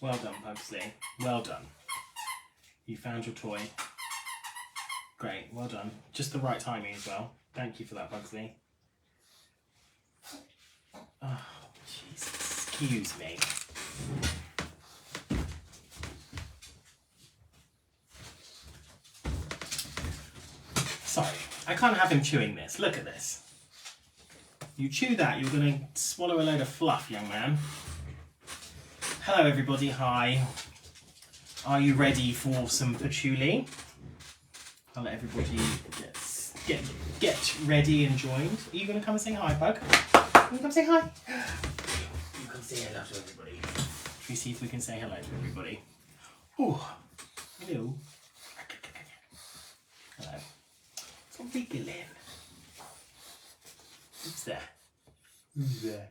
Well done, Pugsley. Well done. You found your toy. Great, well done. Just the right timing as well. Thank you for that, Pugsley. Oh, Jesus. Excuse me. Sorry, I can't have him chewing this. Look at this. You chew that, you're going to swallow a load of fluff, young man. Hello, everybody. Hi. Are you ready for some patchouli? I'll let everybody get ready and joined. Are you going to come and say hi, Pug? You come say hi? You come say hello to everybody. Should we see if we can say hello to everybody? Oh, hello. Hello. Stop giggling. Who's there? Who's there?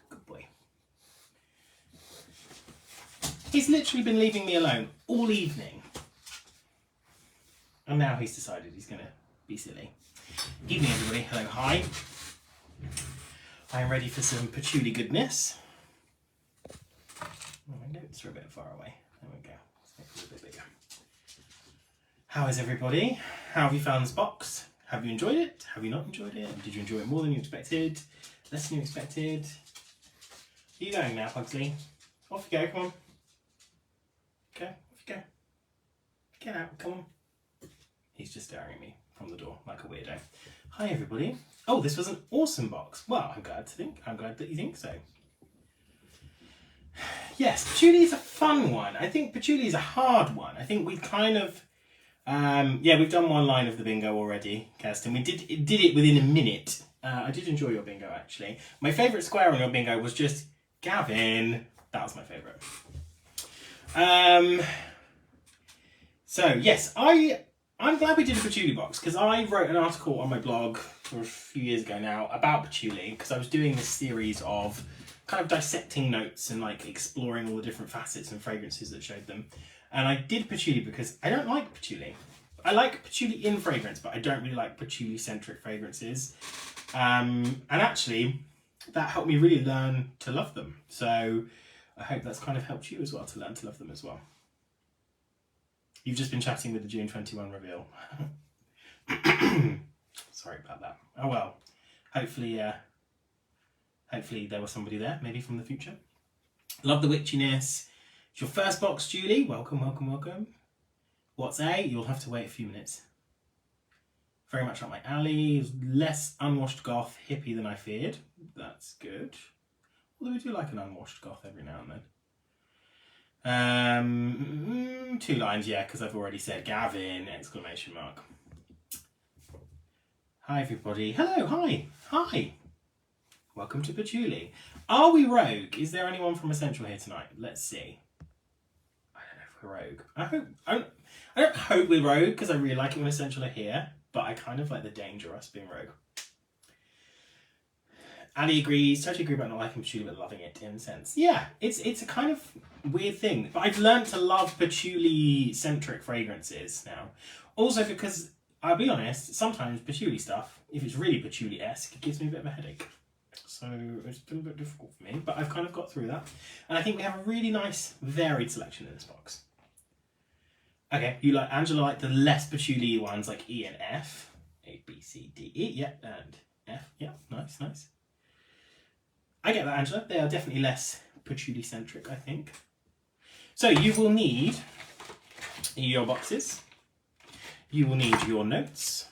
Good boy. He's literally been leaving me alone all evening. And now he's decided he's going to be silly. Evening, everybody. Hello, hi. I am ready for some patchouli goodness. Oh, my notes are a bit far away. There we go. Let's make it a bit bigger. How is everybody? How have you found this box? Have you enjoyed it? Have you not enjoyed it? Did you enjoy it more than you expected? Less than you expected? Are you going now, Pugsley? Off you go, come on. Okay, off you go. Get out, come on. He's just staring at me from the door like a weirdo. Hi, everybody. Oh, this was an awesome box. Well, I'm glad that you think so. Yes, patchouli is a fun one. I think patchouli is a hard one. I think we kind of, yeah, we've done one line of the bingo already, Kirsten. We did it within a minute. I did enjoy your bingo, actually. My favourite square on your bingo was just Gavin. That was my favourite. So, yes, I'm glad we did a patchouli box because I wrote an article on my blog for a few years ago now about patchouli because I was doing this series of kind of dissecting notes and like exploring all the different facets and fragrances that showed them. And I did patchouli because I don't like patchouli. I like patchouli in fragrance, but I don't really like patchouli-centric fragrances. And actually, that helped me really learn to love them. So I hope that's kind of helped you as well to learn to love them as well. You've just been chatting with the June 21 reveal. Sorry about that. Oh well. Hopefully there was somebody there, maybe from the future. Love the witchiness. It's your first box, Julie. Welcome, welcome, welcome. What's A? You'll have to wait a few minutes. Very much up my alley. Less unwashed goth hippie than I feared. That's good. Although we do like an unwashed goth every now and then. 2 lines, yeah, because I've already said Gavin, exclamation mark. Hi, everybody. Hello, hi. Hi. Welcome to Patchouli. Are we rogue? Is there anyone from Escentual here tonight? Let's see. I don't know if we're rogue. I don't hope we're rogue because I really like it when Escentual are here, but I kind of like the danger of us being rogue. Ali agrees, totally agree about not liking patchouli but loving it in a sense. Yeah, it's a kind of weird thing. But I've learned to love patchouli-centric fragrances now. Also because, I'll be honest, sometimes patchouli stuff, if it's really patchouli-esque, it gives me a bit of a headache. So it's been a bit difficult for me, but I've kind of got through that. And I think we have a really nice, varied selection in this box. Okay, Angela liked the less patchouli ones like E and F. A, B, C, D, E, yeah, and F. Yeah, nice, nice. I get that, Angela. They are definitely less patchouli-centric, I think. So you will need your boxes. You will need your notes.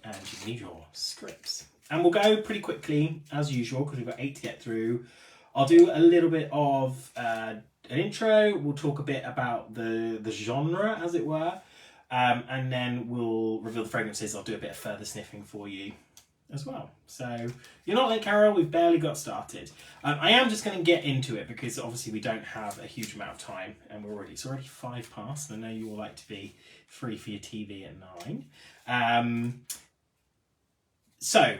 And you need your scripts. And we'll go pretty quickly, as usual, because we've got 8 to get through. I'll do a little bit of an intro. We'll talk a bit about the genre, as it were. And then we'll reveal the fragrances. I'll do a bit of further sniffing for you as well. So you're not late, Carol. We've barely got started. I am just going to get into it because obviously we don't have a huge amount of time and it's already 5 past. And I know you all like to be free for your TV at 9. So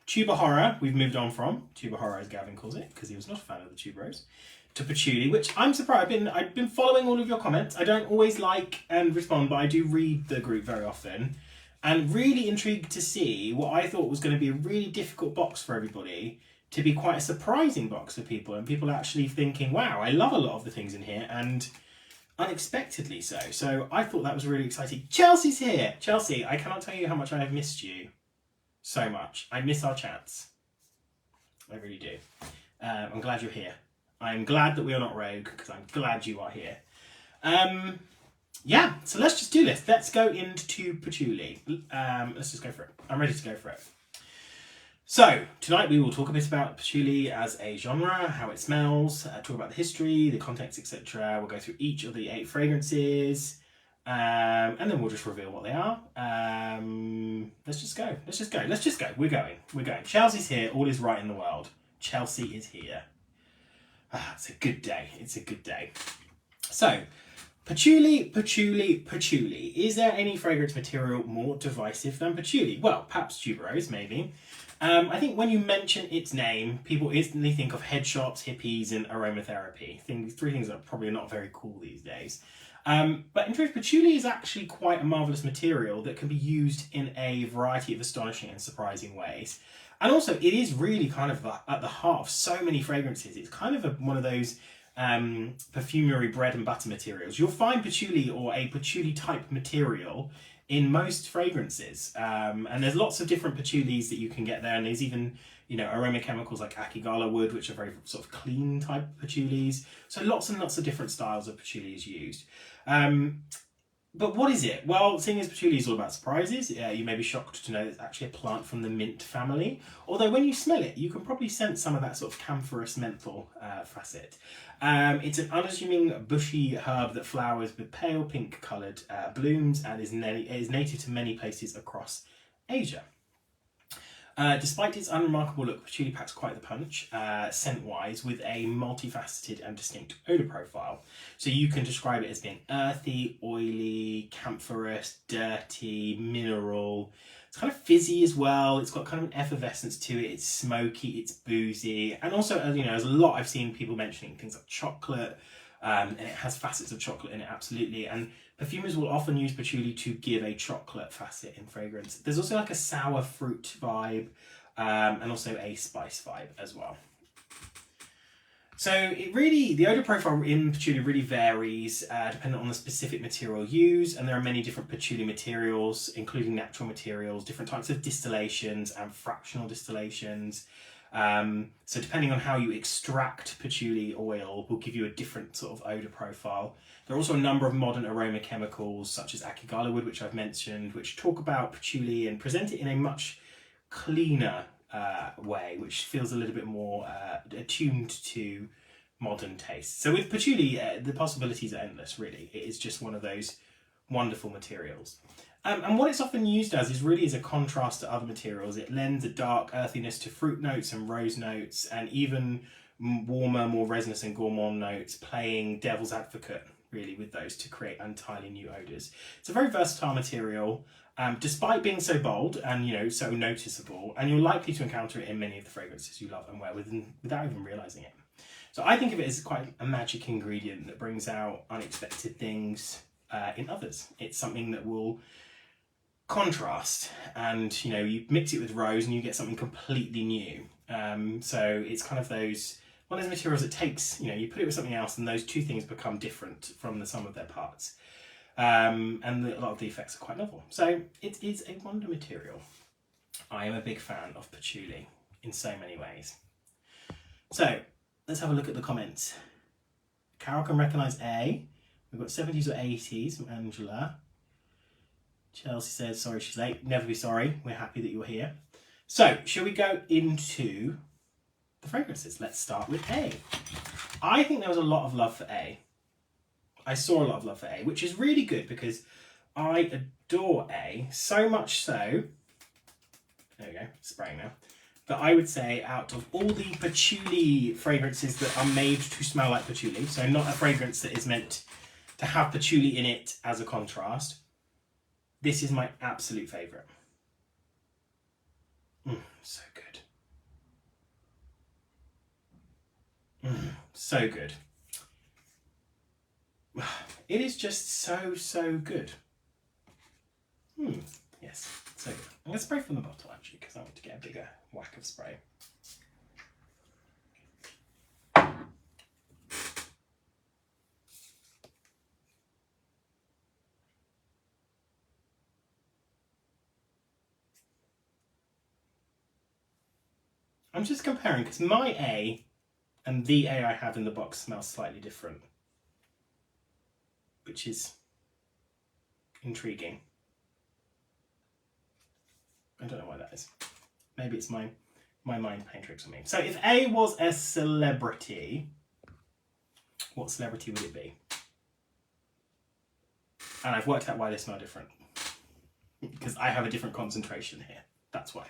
Tuba Horror, we've moved on from. Tuba Horror, as Gavin calls it, because he was not a fan of the tuberose. To patchouli, which I'm surprised. I've been following all of your comments. I don't always like and respond, but I do read the group very often. And really intrigued to see what I thought was going to be a really difficult box for everybody to be quite a surprising box for people, and people actually thinking, wow, I love a lot of the things in here, and unexpectedly so. So I thought that was really exciting. Chelsea's here. Chelsea, I cannot tell you how much I have missed you. So much. I miss our chats. I really do. I'm glad you're here. I'm glad that we are not rogue, because I'm glad you are here. Yeah, so let's just do this. Let's go into patchouli. Let's just go for it. I'm ready to go for it. So, tonight we will talk a bit about patchouli as a genre, how it smells, talk about the history, the context, etc. We'll go through each of the 8 fragrances, and then we'll just reveal what they are. Let's just go. Let's just go. Let's just go. We're going. We're going. Chelsea's here. All is right in the world. Chelsea is here. It's a good day. It's a good day. So, patchouli, patchouli, patchouli. Is there any fragrance material more divisive than patchouli? Well, perhaps tuberose, maybe. I think when you mention its name, people instantly think of headshots, hippies, and aromatherapy. 3 things that are probably not very cool these days. But in truth, patchouli is actually quite a marvellous material that can be used in a variety of astonishing and surprising ways. And also, it is really kind of at the heart of so many fragrances. It's kind of one of those perfumery bread and butter materials. You'll find patchouli or a patchouli type material in most fragrances, and there's lots of different patchoulis that you can get there, and there's even, you know, aroma chemicals like akigala wood, which are very sort of clean type patchoulis. So lots and lots of different styles of patchouli is used. But what is it? Well, seeing as patchouli is all about surprises, you may be shocked to know it's actually a plant from the mint family. Although when you smell it, you can probably sense some of that sort of camphorous menthol facet. It's an unassuming bushy herb that flowers with pale pink coloured blooms and is native to many places across Asia. Despite its unremarkable look, patchouli packs quite the punch, scent-wise, with a multifaceted and distinct odour profile. So you can describe it as being earthy, oily, camphorous, dirty, mineral. It's kind of fizzy as well. It's got kind of an effervescence to it. It's smoky, it's boozy. And also, you know, there's a lot I've seen people mentioning things like chocolate, and it has facets of chocolate in it, absolutely. And perfumers will often use patchouli to give a chocolate facet in fragrance. There's also like a sour fruit vibe, and also a spice vibe as well. So the odour profile in patchouli really varies depending on the specific material used, and there are many different patchouli materials, including natural materials, different types of distillations and fractional distillations. So depending on how you extract patchouli oil will give you a different sort of odour profile. There are also a number of modern aroma chemicals such as akigala wood, which I've mentioned, which talk about patchouli and present it in a much cleaner way, which feels a little bit more attuned to modern tastes. So with patchouli, the possibilities are endless, really. It is just one of those wonderful materials. And what it's often used as is really as a contrast to other materials. It lends a dark earthiness to fruit notes and rose notes, and even warmer, more resinous and gourmand notes, playing devil's advocate really with those to create entirely new odours. It's a very versatile material, despite being so bold and, you know, so noticeable, and you're likely to encounter it in many of the fragrances you love and wear without even realising it. So I think of it as quite a magic ingredient that brings out unexpected things in others. It's something that will contrast, and, you know, you mix it with rose and you get something completely new. So it's kind of one of those materials that takes, you know, you put it with something else and those two things become different from the sum of their parts. And a lot of the effects are quite novel. So it is a wonder material. I am a big fan of patchouli in so many ways. So let's have a look at the comments. Carol can recognise A. We've got 70s or 80s from Angela. Chelsea says, sorry she's late. Never be sorry. We're happy that you're here. So, shall we go into the fragrances? Let's start with A. I think there was a lot of love for A. I saw a lot of love for A, which is really good because I adore A, so much so, there we go, spraying now, that I would say out of all the patchouli fragrances that are made to smell like patchouli, so not a fragrance that is meant to have patchouli in it as a contrast, this is my absolute favourite. So good. So good. It is just so good. Yes, so good. I'm going to spray from the bottle actually because I want to get a bigger whack of spray. I'm just comparing because my A and the A I have in the box smells slightly different, which is intriguing. I don't know why that is. Maybe it's my mind playing tricks on me. So if A was a celebrity, what celebrity would it be? And I've worked out why they smell different. Because I have a different concentration here. That's why.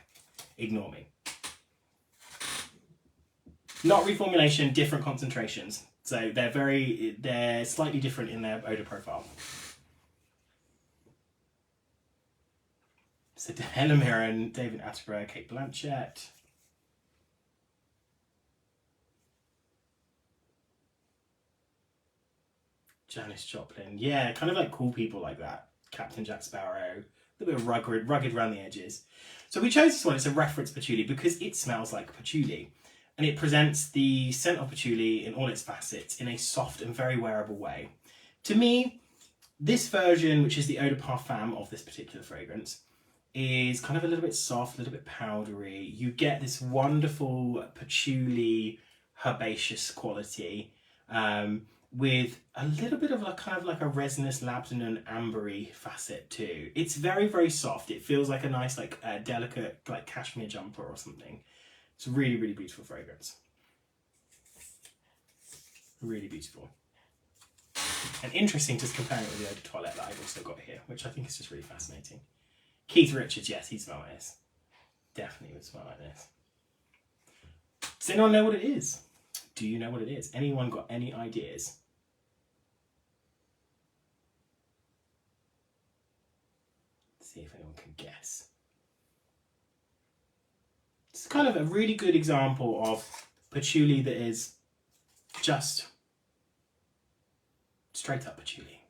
Ignore me. Not reformulation, different concentrations. So they're slightly different in their odour profile. So Helen Mirren, David Attenborough, Kate Blanchett. Janis Joplin. Yeah, kind of like cool people like that. Captain Jack Sparrow. A little bit of rugged around the edges. So we chose this one. It's a reference patchouli because it smells like patchouli. And it presents the scent of patchouli in all its facets in a soft and very wearable way. To me, this version, which is the eau de parfum of this particular fragrance, is kind of a little bit soft, a little bit powdery. You get this wonderful patchouli herbaceous quality with a little bit of a kind of like a resinous labdanum ambery facet too. It's very, very soft. It feels like a nice, like delicate, like cashmere jumper or something. It's a really, really beautiful fragrance. Really beautiful. And interesting just comparing it with the eau de toilette that I've also got here, which I think is just really fascinating. Keith Richards, yes, he'd smell like this. Definitely would smell like this. Does anyone know what it is? Do you know what it is? Anyone got any ideas? Let's see if anyone can guess. It's kind of a really good example of patchouli that is just straight up patchouli.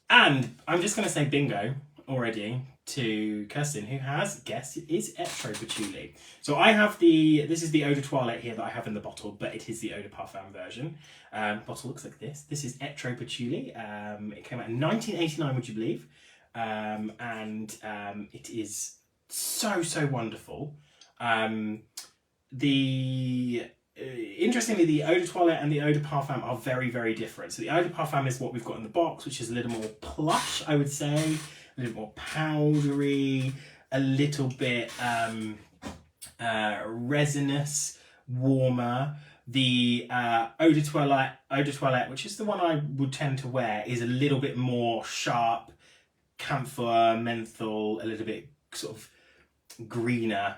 And I'm just going to say bingo already to Kirsten, who has guessed it is Etro Patchouli. So I have this is the eau de toilette here that I have in the bottle, but it is the eau de parfum version. Bottle looks like this. This is Etro Patchouli. It came out in 1989, would you believe? It is so wonderful. Interestingly, the eau de toilette and the eau de parfum are very, very different. So the eau de parfum is what we've got in the box, which is a little more plush, I would say, a little more powdery, a little bit resinous, warmer. The eau de toilette, which is the one I would tend to wear, is a little bit more sharp, camphor, menthol, a little bit sort of greener,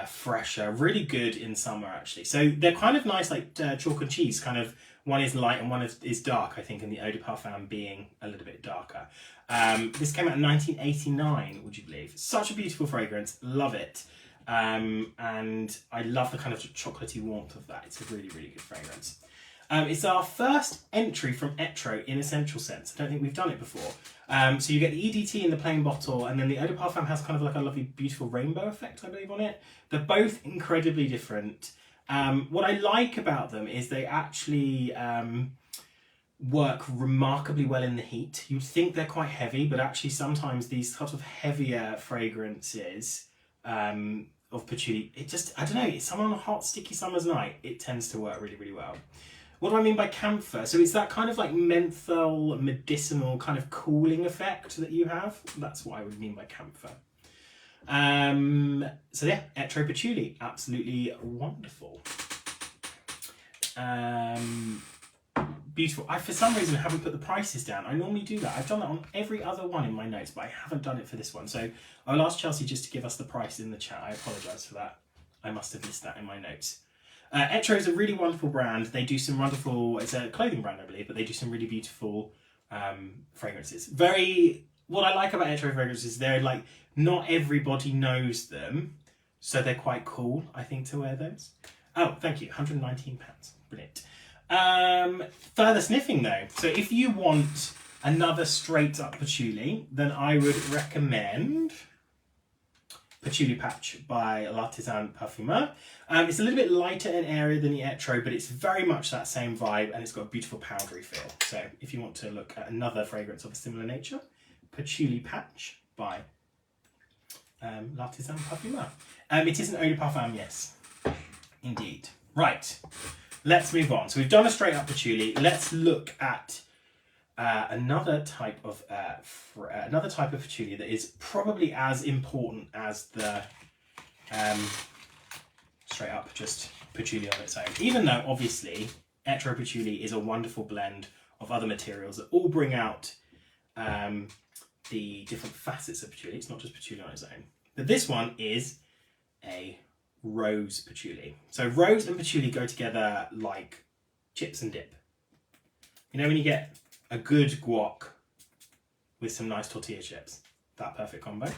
fresher, really good in summer actually. So they're kind of nice, like chalk and cheese, kind of one is light and one is dark, I think, and the eau de parfum being a little bit darker. This came out in 1989, would you believe? Such a beautiful fragrance, love it. And I love the kind of chocolatey warmth of that. It's a really, really good fragrance. It's our first entry from Etro in Escentual scents. I don't think we've done it before. So you get the EDT in the plain bottle, and then the eau de parfum has kind of like a lovely, beautiful rainbow effect, I believe, on it. They're both incredibly different. What I like about them is they actually work remarkably well in the heat. You'd think they're quite heavy, but actually sometimes these sort of heavier fragrances of patchouli, it just, I don't know, it's on a hot, sticky summer's night, it tends to work really, really well. What do I mean by camphor? So it's that kind of like menthol, medicinal kind of cooling effect that you have. That's what I would mean by camphor. So yeah, Etro Patchouli, absolutely wonderful. Beautiful. I, for some reason, haven't put the prices down. I normally do that. I've done that on every other one in my notes, but I haven't done it for this one. So I'll ask Chelsea just to give us the price in the chat. I apologise for that. I must have missed that in my notes. Etro is a really wonderful brand. They do some wonderful, it's a clothing brand, I believe, but they do some really beautiful fragrances. What I like about Etro fragrances is they're like, not everybody knows them, so they're quite cool, I think, to wear those. Oh, thank you, £119. Brilliant. Further sniffing though. So if you want another straight up patchouli, then I would recommend Patchouli Patch by L'Artisan Parfumeur. It's a little bit lighter in area than the Etro, but it's very much that same vibe, and it's got a beautiful powdery feel. So if you want to look at another fragrance of a similar nature, Patchouli Patch by L'Artisan Parfumeur. It is an eau de parfum, yes. Indeed. Right. Let's move on. So we've done a straight up patchouli. Let's look at another type of patchouli that is probably as important as the straight up just patchouli on its own. Even though obviously Etro Patchouli is a wonderful blend of other materials that all bring out the different facets of patchouli. It's not just patchouli on its own. But this one is a rose patchouli. So rose and patchouli go together like chips and dip. You know when you get a good guac with some nice tortilla chips? That perfect combo.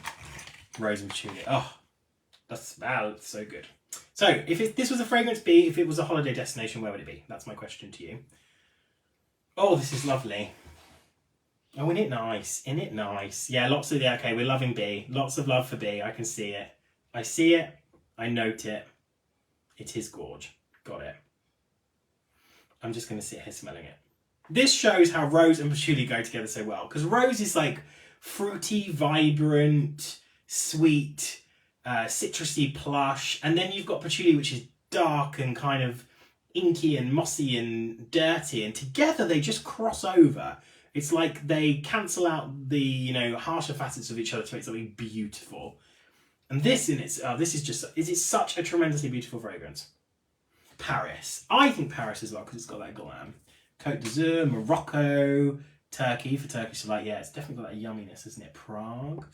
Rose and patchouli. Oh, that smells so good. So if this was a fragrance bee, if it was a holiday destination, where would it be? That's my question to you. Oh, this is lovely. Oh, isn't it nice? Isn't it nice? Yeah, lots of, yeah, okay, we're loving bee. Lots of love for bee. I can see it. I see it. I note it. It is gorge. Got it. I'm just going to sit here smelling it. This shows how rose and patchouli go together so well. Because rose is like fruity, vibrant, sweet, citrusy, plush. And then you've got patchouli, which is dark and kind of inky and mossy and dirty. And together they just cross over. It's like they cancel out the, you know, harsher facets of each other to make something beautiful. And this in its, this is just, is it such a tremendously beautiful fragrance? Paris. I think Paris as well, because it's got that glam. Côte d'Azur, Morocco, Turkey for Turkish delight. Yeah, it's definitely got that yumminess, isn't it? Prague.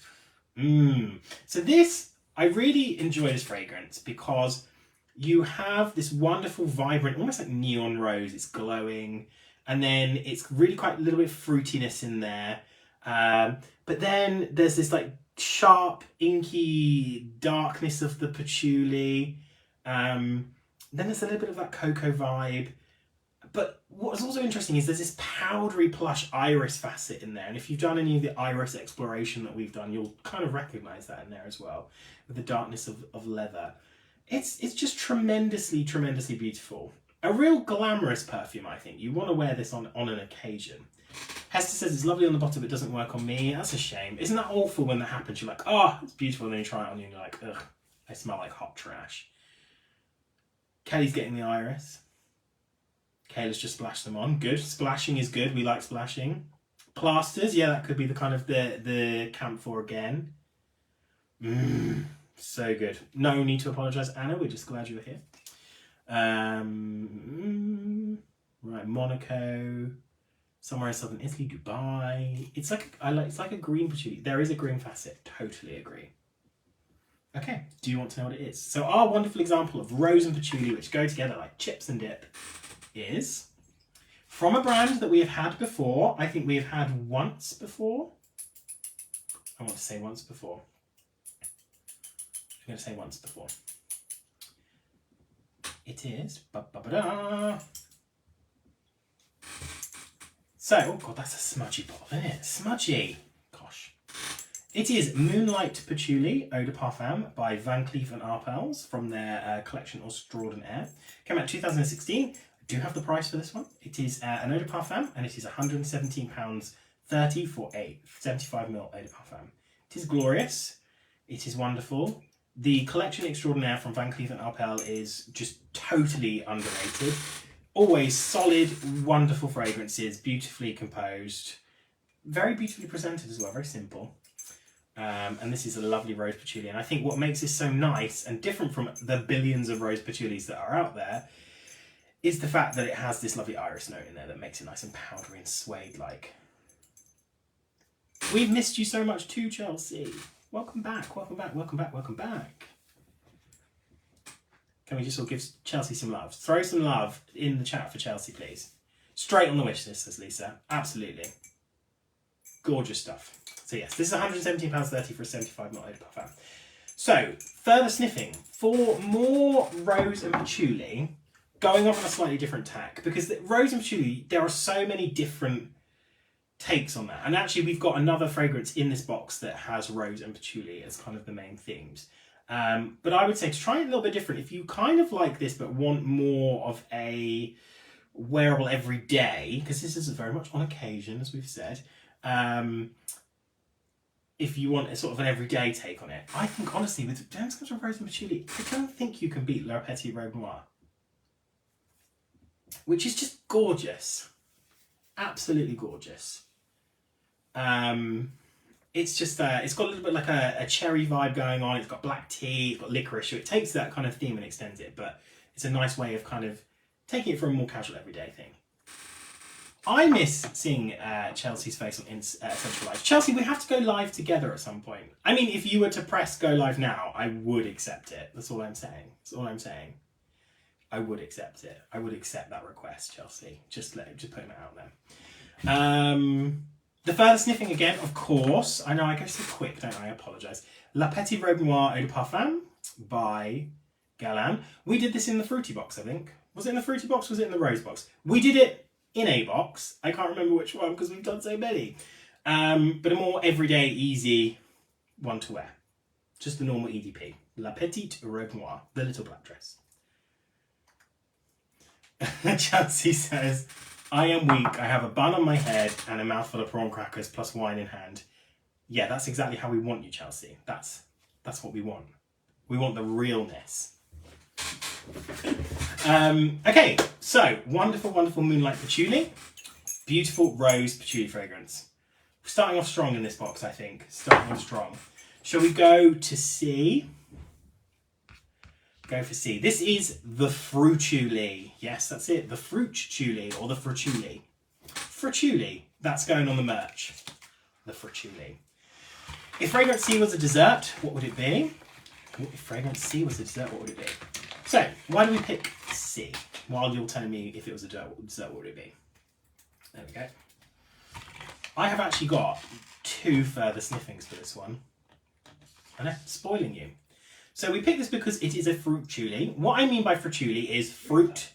So this, I really enjoy this fragrance because you have this wonderful, vibrant, almost like neon rose. It's glowing. And then it's really quite a little bit of fruitiness in there. But then there's this like sharp, inky darkness of the patchouli. Then there's a little bit of that cocoa vibe. But what's also interesting is there's this powdery plush iris facet in there. And if you've done any of the iris exploration that we've done, you'll kind of recognize that in there as well, with the darkness of leather. It's just tremendously, tremendously beautiful. A real glamorous perfume, I think. You want to wear this on an occasion. Hester says it's lovely on the bottom, but doesn't work on me. That's a shame. Isn't that awful when that happens? You're like, oh, it's beautiful. And then you try it on you and you're like, ugh, I smell like hot trash. Kelly's getting the iris. Kayla's just splashed them on. Good. Splashing is good. We like splashing. Plasters. Yeah, that could be the kind of the camphor again. So good. No need to apologise, Anna. We're just glad you were here. Right, Monaco, somewhere in southern Italy, Dubai. It's like it's like a green patchouli. There is a green facet. Totally agree. Okay, do you want to know what it is? So our wonderful example of rose and patchouli, which go together like chips and dip, is from a brand that we have had before. I think we have had once before. I want to say once before. I'm going to say once before. It is. So, oh god, that's a smudgy bottle, isn't it? Smudgy. Gosh. It is Moonlight Patchouli Eau de Parfum by Van Cleef & Arpels from their collection Extraordinaire. Came out 2016. I do have the price for this one. It is an Eau de Parfum and it is £117.30 for a 75ml Eau de Parfum. It is glorious. It is wonderful. The collection Extraordinaire from Van Cleef & Arpels is just totally underrated. Always solid, wonderful fragrances, beautifully composed, very beautifully presented as well, very simple. And this is a lovely rose patchouli. And I think what makes this so nice and different from the billions of rose patchoulis that are out there is the fact that it has this lovely iris note in there that makes it nice and powdery and suede-like. We've missed you so much too, Chelsea. Welcome back, welcome back, welcome back, welcome back. Can we just all give Chelsea some love? Throw some love in the chat for Chelsea, please. Straight on the wish list, says Lisa. Absolutely. Gorgeous stuff. So yes, this is £117.30 for a 75ml Eau de Parfum. So, further sniffing. For more rose and patchouli, going off on a slightly different tack, because the rose and patchouli, there are so many different takes on that. And actually, we've got another fragrance in this box that has rose and patchouli as kind of the main themes. But I would say to try it a little bit different, if you kind of like this but want more of a wearable every day, because this is very much on occasion, as we've said, if you want a sort of an everyday take on it. I think, honestly, with James Scotch Rose and Patchouli, I don't think you can beat La Petite Robe Noire, which is just gorgeous. Absolutely gorgeous. It's just, it's got a little bit like a cherry vibe going on. It's got black tea, it's got licorice. So it takes that kind of theme and extends it, but it's a nice way of kind of taking it for a more casual everyday thing. I miss seeing Chelsea's face on Escentual Live. Chelsea, we have to go live together at some point. I mean, if you were to press go live now, I would accept it. That's all I'm saying. That's all I'm saying. I would accept it. I would accept that request, Chelsea. Just putting it out there. The further sniffing again, of course. I know I go so quick, don't I? I apologise. La Petite Robe Noire Eau de Parfum by Galan. We did this in the fruity box, I think. Was it in the fruity box? Was it in the rose box? We did it in a box. I can't remember which one because we've done so many. But a more everyday, easy one to wear. Just the normal EDP. La Petite Robe Noire, the little black dress. Chelsea says, I am weak. I have a bun on my head and a mouthful of prawn crackers plus wine in hand. Yeah, that's exactly how we want you, Chelsea. That's what we want. We want the realness. Okay, so wonderful, wonderful Moonlight Patchouli. Beautiful rose patchouli fragrance. We're starting off strong in this box, I think. Starting off strong. Shall we go to C? Go for C. This is the Fruituli. Yes, that's it. The Fruituli or the Fruituli. Fruituli. That's going on the merch. The Fruituli. If fragrance C was a dessert, what would it be? If fragrance C was a dessert, what would it be? So, why do we pick C? While you're telling me if it was a dessert, what would it be? There we go. I have actually got 2 further sniffings for this one. I know, spoiling you. So we picked this because it is a Fruituli. What I mean by Fruituli is fruit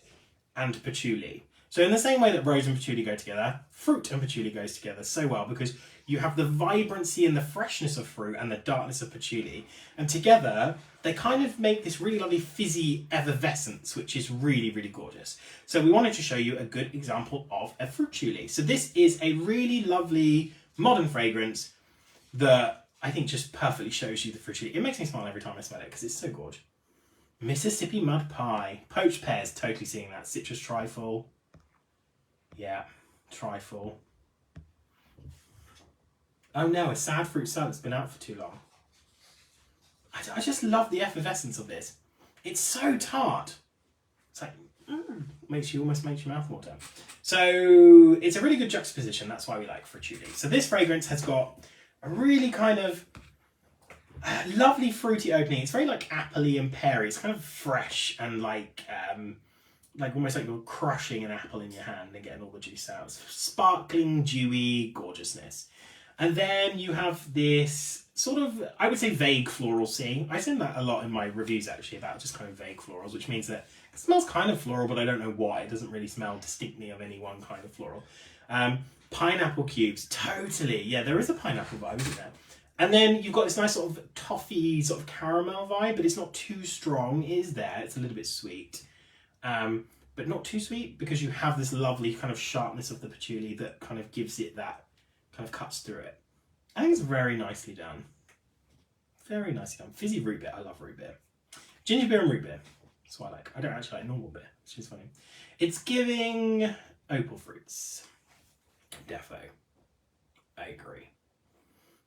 and patchouli. So in the same way that rose and patchouli go together, fruit and patchouli goes together so well because you have the vibrancy and the freshness of fruit and the darkness of patchouli. And together, they kind of make this really lovely fizzy effervescence, which is really, really gorgeous. So we wanted to show you a good example of a Fruituli. So this is a really lovely modern fragrance that I think just perfectly shows you the Fruituli. It makes me smile every time I smell it because it's so gorgeous. Mississippi Mud Pie. Poached pears, totally seeing that. Citrus trifle. Yeah, trifle. Oh no, a sad fruit salad that's been out for too long. I just love the effervescence of this. It's so tart. It's like, almost makes your mouth water. So it's a really good juxtaposition. That's why we like Fruituli. So this fragrance has got a really kind of lovely fruity opening. It's very like appley and peary. It's kind of fresh and like almost like you're crushing an apple in your hand and getting all the juice out. It's sparkling, dewy gorgeousness. And then you have this sort of, I would say, vague floral C. I send that a lot in my reviews actually about just kind of vague florals, which means that it smells kind of floral, but I don't know why. It doesn't really smell distinctly of any one kind of floral. Pineapple cubes, totally. Yeah, there is a pineapple vibe, isn't there? And then you've got this nice sort of toffee, sort of caramel vibe, but it's not too strong. It is there. It's a little bit sweet, but not too sweet because you have this lovely kind of sharpness of the patchouli that kind of gives it that kind of cuts through it. I think it's very nicely done. Very nicely done. Fizzy root beer. I love root beer. Ginger beer and root beer. That's what I like. I don't actually like normal beer, which is funny. It's giving opal fruits. Defo. I agree.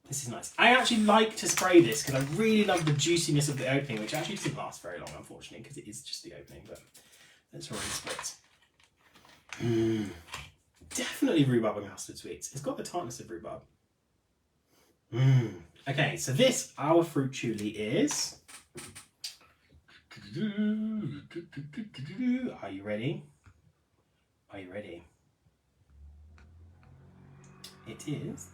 This is nice. I actually like to spray this because I really love the juiciness of the opening, which actually doesn't last very long, unfortunately, because it is just the opening, but let's already split. Definitely rhubarb and custard sweets. It's got the tartness of rhubarb. Okay, so this, our Fruituli is... Are you ready? Are you ready? It is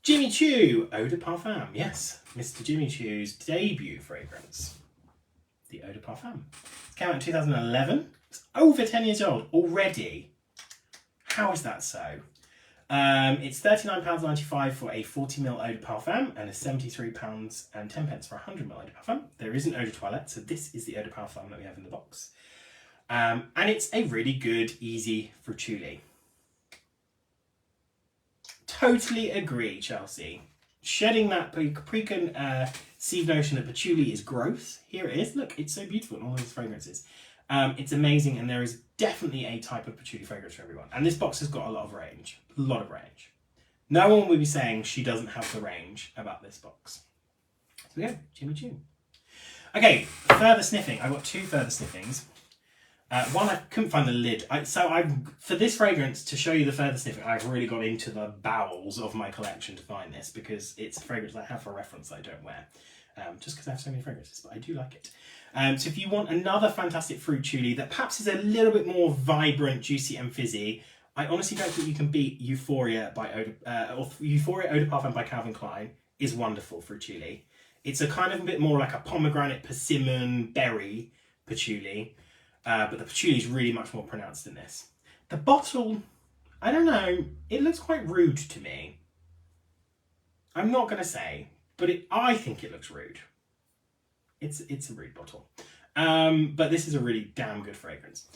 Jimmy Choo Eau de Parfum. Yes, Mr. Jimmy Choo's debut fragrance. The Eau de Parfum. It came out in 2011. It's over 10 years old already. How is that so? It's £39.95 for a 40ml Eau de Parfum and a £73.10 for a 100ml Eau de Parfum. There is an Eau de Toilette, so this is the Eau de Parfum that we have in the box. And it's a really good, easy Fruituli. totally agree, Chelsea. Shedding that preconceived notion that patchouli is gross. Here it is. Look, it's so beautiful in all those fragrances. It's amazing, and there is definitely a type of patchouli fragrance for everyone. And this box has got a lot of range. A lot of range. No one will be saying she doesn't have the range about this box. So we go, Jimmy Choo. Okay, further sniffing. I've got 2 further sniffings. One, I couldn't find the lid. For this fragrance, to show you the further sniffing, I've really got into the bowels of my collection to find this, because it's a fragrance I have for reference that I don't wear. Just because I have so many fragrances, but I do like it. So if you want another fantastic fruit patchouli that perhaps is a little bit more vibrant, juicy and fizzy, I honestly don't think you can beat Euphoria Euphoria Eau de Parfum by Calvin Klein is wonderful fruit patchouli. It's a kind of a bit more like a pomegranate, persimmon, berry patchouli, but the patchouli is really much more pronounced in this. The bottle, I don't know, it looks quite rude to me. I'm not going to say, but I think it looks rude. It's a rude bottle. But this is a really damn good fragrance.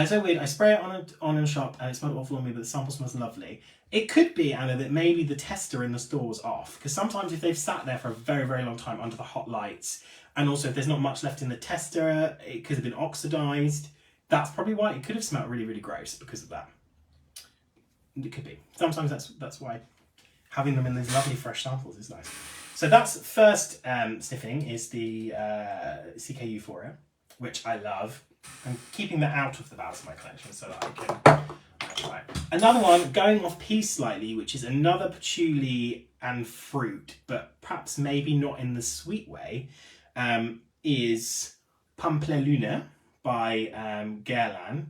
So weird, I spray it on in a shop and it smells awful on me, but the sample smells lovely. It could be, Anna, that maybe the tester in the store's off, because sometimes if they've sat there for a very, very long time under the hot lights, and also if there's not much left in the tester, it could have been oxidized. That's probably why it could have smelled really, really gross because of that. It could be. Sometimes that's why having them in these lovely fresh samples is nice. So that's first sniffing is the CK Euphoria, which I love. I'm keeping that out of the bowels of my collection so that I can try it. Another one, going off piece slightly, which is another patchouli and fruit, but perhaps maybe not in the sweet way, is Pampelune by Guerlain.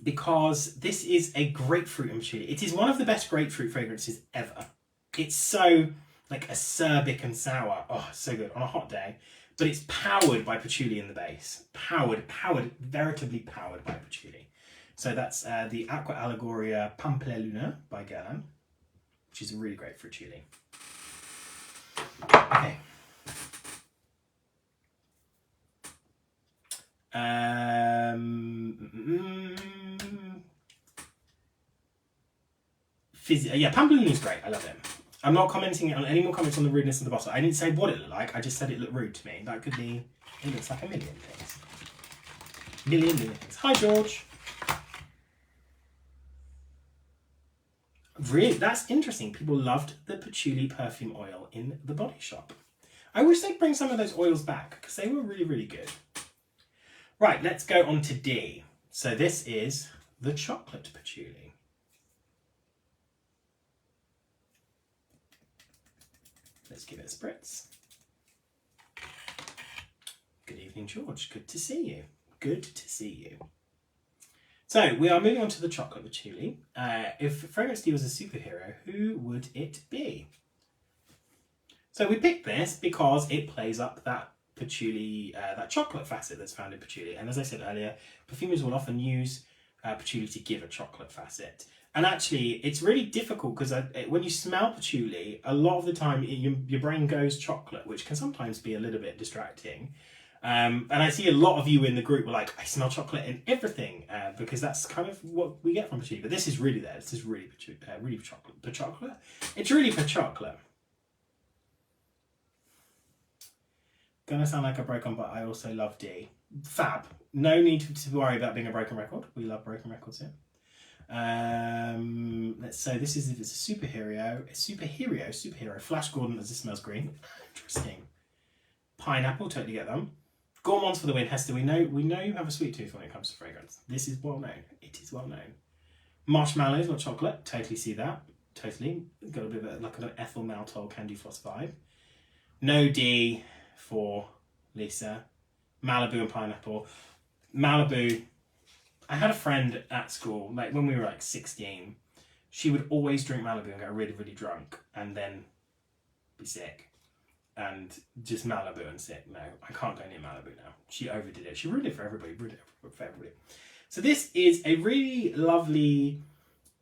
Because this is a grapefruit and patchouli. It is one of the best grapefruit fragrances ever. It's so like acerbic and sour. Oh, so good on a hot day. But it's powered by patchouli in the base. Powered, veritably powered by patchouli. So that's the Aqua Allegoria Pampelune by Guerlain, which is a really great patchouli. Okay. Pampelune is great. I love it. I'm not commenting on any more comments on the rudeness of the bottle. I didn't say what it looked like. I just said it looked rude to me. That could be. It looks like a million things. Million things. Hi, George. Really, that's interesting. People loved the patchouli perfume oil in the Body Shop. I wish they'd bring some of those oils back because they were really, really good. Right, let's go on to D. So this is the chocolate patchouli. Let's give it a spritz. Good evening, George. Good to see you. Good to see you. So we are moving on to the chocolate patchouli. If Fragrance D was a superhero, who would it be? So we picked this because it plays up that patchouli, that chocolate facet that's found in patchouli. And as I said earlier, perfumers will often use patchouli to give a chocolate facet. And actually, it's really difficult because when you smell patchouli, a lot of the time your brain goes chocolate, which can sometimes be a little bit distracting. And I see a lot of you in the group were like, I smell chocolate in everything, because that's kind of what we get from patchouli. But this is really there. This is really really chocolate. It's really for chocolate. Gonna sound like a broken, but I also love D. Fab. No need to worry about being a broken record. We love broken records here. Let's say this is if it's a superhero. Flash Gordon as it smells green. Interesting. Pineapple, totally get them. Gourmands for the win, Hester. We know you have a sweet tooth when it comes to fragrance. This is well known. It is well known. Marshmallows, not chocolate. Totally see that. Totally. Got a bit of like an ethyl maltol candy floss vibe. No D for Lisa. Malibu and pineapple. Malibu. I had a friend at school, like when we were like 16, she would always drink Malibu and get really, really drunk and then be sick. And just Malibu and sick. No, I can't go near Malibu now. She overdid it. She ruined it for everybody. So this is a really lovely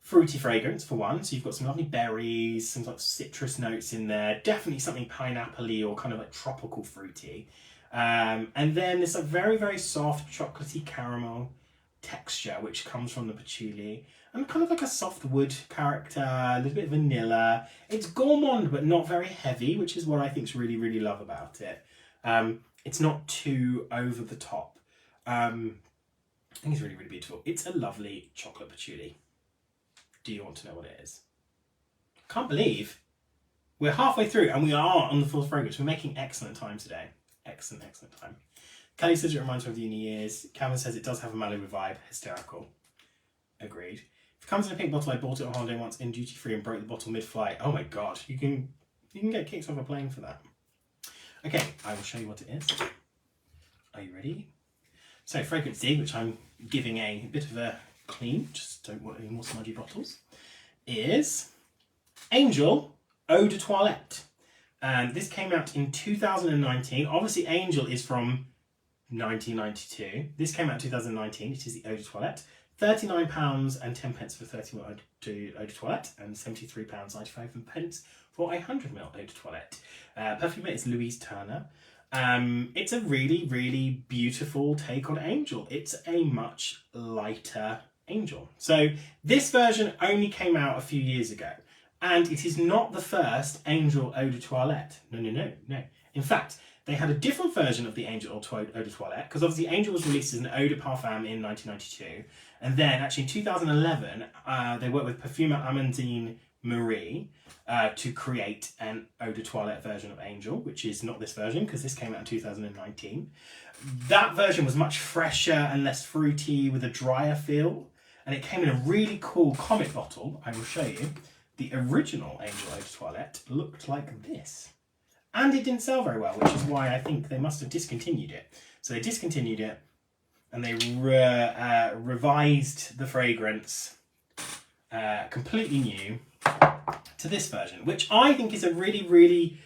fruity fragrance for one. So you've got some lovely berries, some sort of citrus notes in there. Definitely something pineapple-y or kind of like tropical fruity. And then there's a very, very soft chocolatey caramel. texture which comes from the patchouli, and kind of like a soft wood character, a little bit vanilla. It's gourmand but not very heavy, which is what I think is really, really love about it. It's not too over the top. I think it's really, really beautiful. It's a lovely chocolate patchouli. Do you want to know what it is? Can't believe we're halfway through and we are on the fourth fragrance. We're making excellent time today. Excellent, excellent time. Kelly says it reminds her of the uni years. Calvin says it does have a Malibu vibe. Hysterical. Agreed. If it comes in a pink bottle, I bought it on holiday once in duty free and broke the bottle mid-flight. Oh my god, you can get kicked off a plane for that. Okay, I will show you what it is. Are you ready? So fragrance D, which I'm giving a bit of a clean, just don't want any more smudgy bottles, is Angel Eau de Toilette. And this came out in 2019. Obviously Angel is from 1992. This came out in 2019. It is the Eau de Toilette. £39 and 10 pence for 30ml Eau de Toilette, and £73.95 for 100ml Eau de Toilette. Perfume is Louise Turner. It's a really, really beautiful take on Angel. It's a much lighter Angel. So this version only came out a few years ago, and it is not the first Angel Eau de Toilette. No. In fact, they had a different version of the Angel Eau de Toilette, because obviously Angel was released as an Eau de Parfum in 1992, and then actually in 2011 they worked with Perfume Amandine Marie to create an Eau de Toilette version of Angel, which is not this version because this came out in 2019. That version was much fresher and less fruity with a drier feel, and it came in a really cool comic bottle. I will show you. The original Angel Eau de Toilette looked like this. And it didn't sell very well, which is why I think they must have discontinued it. So they discontinued it and they revised the fragrance completely new to this version, which I think is a really, really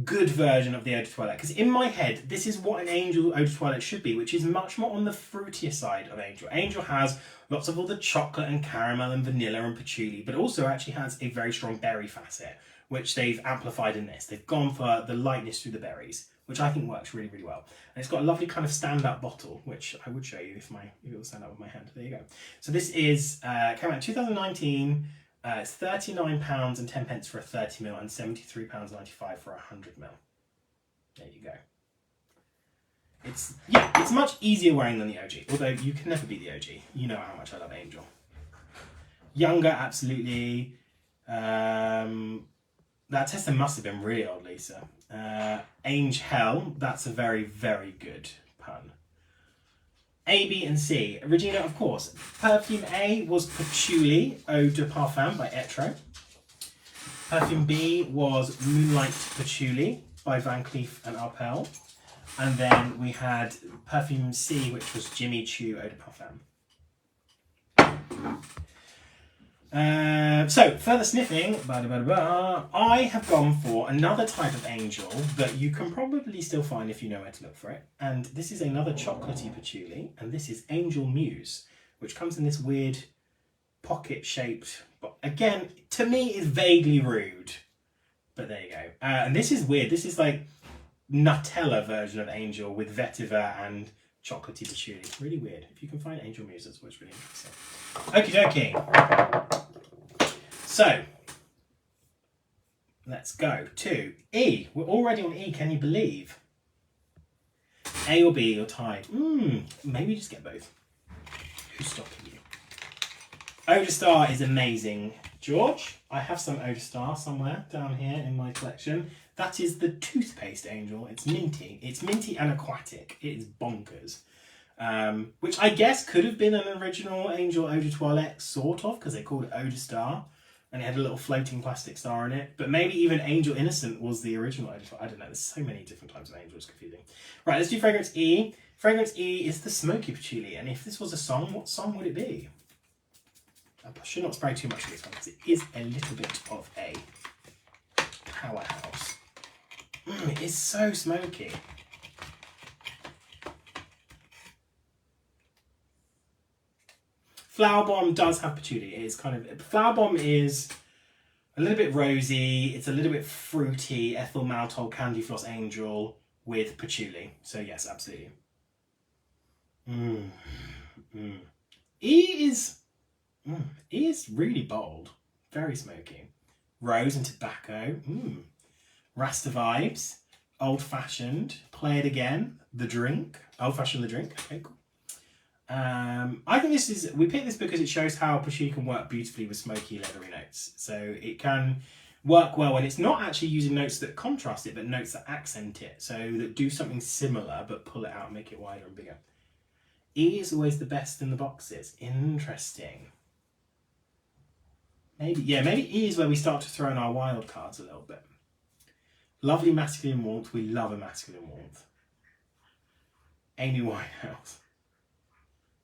good version of the Eau de Toilette. Because in my head, this is what an Angel Eau de Toilette should be, which is much more on the fruitier side of Angel. Angel has lots of all the chocolate and caramel and vanilla and patchouli, but also actually has a very strong berry facet, which they've amplified in this. They've gone for the lightness through the berries, which I think works really, really well. And it's got a lovely kind of stand-up bottle, which I would show you if it will stand up with my hand. There you go. So this is came out in 2019. It's £39 and 10 pence for a 30ml and £73.95 for a 100ml. There you go. It's much easier wearing than the OG, although you can never beat the OG. You know how much I love Angel. Younger, absolutely. That tester must have been really old, Lisa. Angel, that's a very, very good pun. A, B and C. Regina, of course. Perfume A was Patchouli Eau de Parfum by Etro. Perfume B was Moonlight Patchouli by Van Cleef and Arpels. And then we had Perfume C, which was Jimmy Choo Eau de Parfum. So, further sniffing, I have gone for another type of Angel that you can probably still find if you know where to look for it. And this is another chocolatey patchouli, and this is Angel Muse, which comes in this weird pocket-shaped, but again, to me is vaguely rude. But there you go. And this is weird. This is like Nutella version of Angel with vetiver and chocolatey patchouli. Really weird. If you can find Angel Muse, that's what's really interesting. Okie dokie. So, let's go to E. We're already on E, can you believe? A or B, you're tied. Maybe just get both. Who's stopping you? Eau de Star is amazing. George, I have some Eau de Star somewhere down here in my collection. That is the toothpaste Angel. It's minty. It's minty and aquatic. It is bonkers. Which I guess could have been an original Angel Eau de Toilette, sort of, because they called it Eau de Star. And it had a little floating plastic star in it. But maybe even Angel Innocent was the original Eau de Toilette. I don't know. There's so many different types of Angel. It's confusing. Right, let's do Fragrance E. Fragrance E is the Smoky Patchouli. And if this was a song, what song would it be? I should not spray too much of this one because it is a little bit of a powerhouse. It is so smoky. Flower Bomb does have patchouli. It is kind of, Flower Bomb is a little bit rosy. It's a little bit fruity. Ethyl maltol candy floss Angel with patchouli. So yes, absolutely. E is really bold, very smoky. Rose and tobacco, Rasta vibes, old fashioned. Play it again. The drink, old fashioned. The drink. Okay, cool. I think this is, we picked this because it shows how patchouli can work beautifully with smoky, leathery notes. So it can work well when it's not actually using notes that contrast it, but notes that accent it. So that do something similar, but pull it out and make it wider and bigger. E is always the best in the boxes. Interesting. Maybe E is where we start to throw in our wild cards a little bit. Lovely masculine warmth. We love a masculine warmth. Amy Winehouse.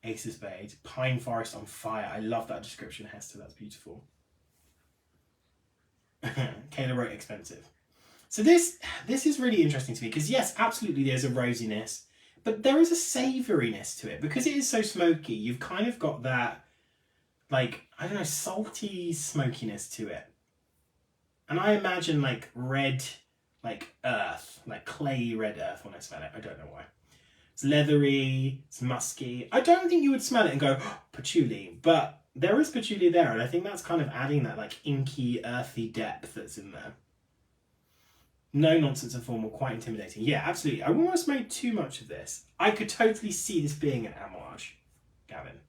Ace of Spades. Pine Forest on Fire. I love that description, Hester. That's beautiful. Kayla wrote expensive. So this is really interesting to me because yes, absolutely there's a rosiness, but there is a savouriness to it. Because it is so smoky, you've kind of got that, like, I don't know, salty smokiness to it. And I imagine like red, like earth, like clay red earth when I smell it. I don't know why. It's leathery, it's musky. I don't think you would smell it and go, oh, patchouli, but there is patchouli there, and I think that's kind of adding that like inky, earthy depth that's in there. No nonsense and formal, quite intimidating. Yeah, absolutely. I wouldn't want to smoke too much of this. I could totally see this being an amouage, Gavin.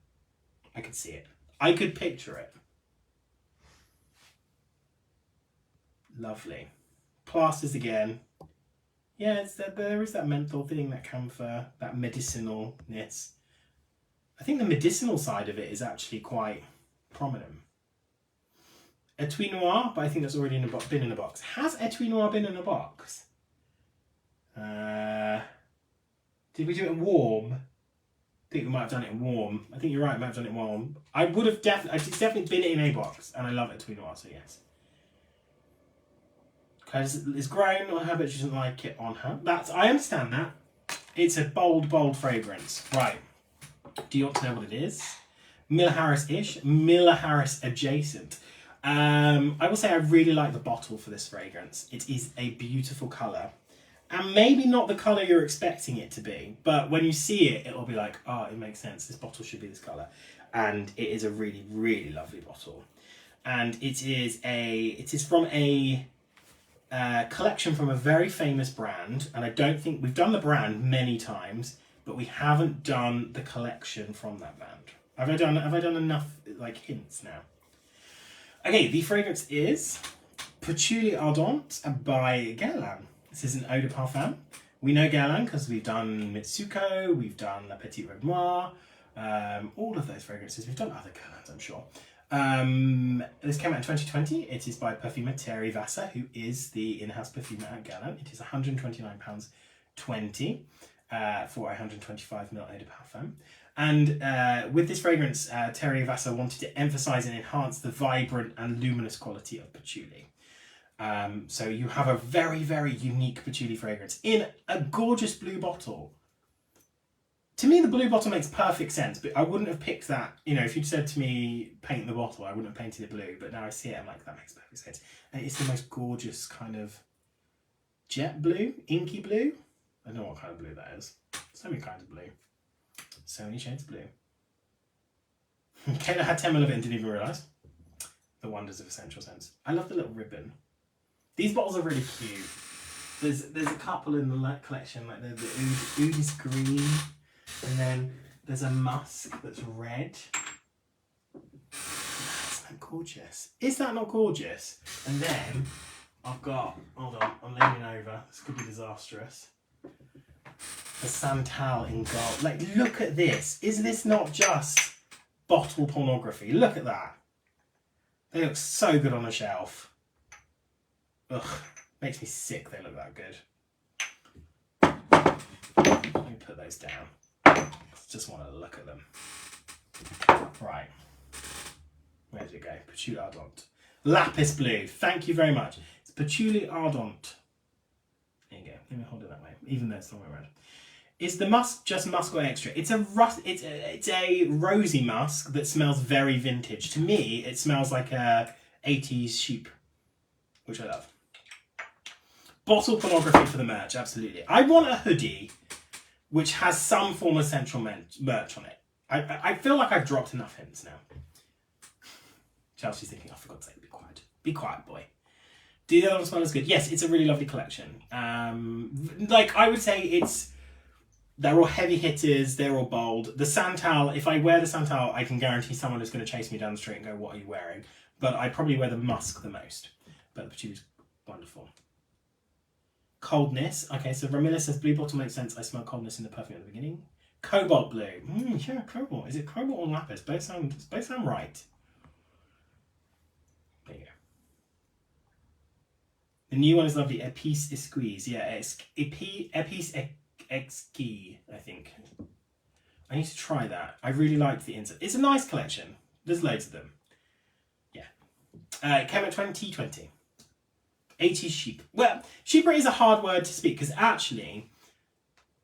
I could see it. I could picture it. Lovely. Plasters again. Yeah, there is that menthol thing, that camphor, that medicinalness. I think the medicinal side of it is actually quite prominent. Etui Noir, but I think that's already been in a box. Has Etui Noir been in a box? Did we do it in warm? I think we might have done it in warm. I think you're right, we might have done it in warm. I would have it's definitely been in a box, and I love Etui Noir, so yes. Because it's grown on her, but she doesn't like it on her. I understand that. It's a bold, bold fragrance. Right. Do you want to know what it is? Miller Harris-ish. Miller Harris adjacent. I will say I really like the bottle for this fragrance. It is a beautiful colour. And maybe not the colour you're expecting it to be. But when you see it, it'll be like, oh, it makes sense. This bottle should be this colour. And it is a really, really lovely bottle. And it is from a collection from a very famous brand, and I don't think we've done the brand many times, but we haven't done the collection from that brand. Have I done enough like hints now? Okay, the fragrance is Patchouli Ardente by Guerlain. This is an eau de parfum. We know Guerlain because we've done Mitsuko, we've done La Petite Robe Noire, all of those fragrances. We've done other Guerlains, I'm sure. This came out in 2020. It is by perfumer Thierry Vassar, who is the in-house perfumer at Guerlain. It is £129.20 for a 125ml eau de parfum. And with this fragrance, Thierry Vassar wanted to emphasise and enhance the vibrant and luminous quality of patchouli. So you have a very, very unique patchouli fragrance in a gorgeous blue bottle. To me, the blue bottle makes perfect sense, but I wouldn't have picked that. You know, if you'd said to me, paint the bottle, I wouldn't have painted it blue, but now I see it, I'm like, that makes perfect sense. And it's the most gorgeous kind of jet blue, inky blue. I don't know what kind of blue that is. So many kinds of blue. So many shades of blue. Kayla had 10ml of it and didn't even realise. The wonders of Escentual scents. I love the little ribbon. These bottles are really cute. There's a couple in the collection, like the oud is green. And then there's a musk that's red. Isn't that gorgeous? Is that not gorgeous? And then I've got, hold on, I'm leaning over. This could be disastrous. The Santal in gold. Like, look at this. Is this not just bottle pornography? Look at that. They look so good on a shelf. Ugh, makes me sick they look that good. Let me put those down. Just want to look at them. Right. Where did it go? Patchouli Ardente. Lapis blue. Thank you very much. It's Patchouli Ardente. There you go. Let me hold it that way, even though it's the wrong way around. Is the musk just musk or extra? It's a rosy musk that smells very vintage. To me, it smells like a 80s sheep, which I love. Bottle pornography for the merch, absolutely. I want a hoodie which has some form of Escentual merch on it. I feel like I've dropped enough hints now. Chelsea's thinking, oh, for God's sake, be quiet. Be quiet, boy. Do the other one smell as good? Yes, it's a really lovely collection. Like, I would say they're all heavy hitters, they're all bold. The Santal, if I wear the Santal, I can guarantee someone is going to chase me down the street and go, what are you wearing? But I probably wear the Musk the most. But the Patchouli's wonderful. Coldness. Okay, so Ramila says, blue bottle makes sense. I smell coldness in the perfume at the beginning. Cobalt blue. Yeah, cobalt. Is it cobalt or lapis? Both sound right. There you go. The new one is lovely. Épice Esquisse. Yeah, Épice Exquis, I think. I need to try that. I really liked the insert. It's a nice collection. There's loads of them. Yeah. It came out 2020. 80s sheep. Well, sheeper is a hard word to speak because actually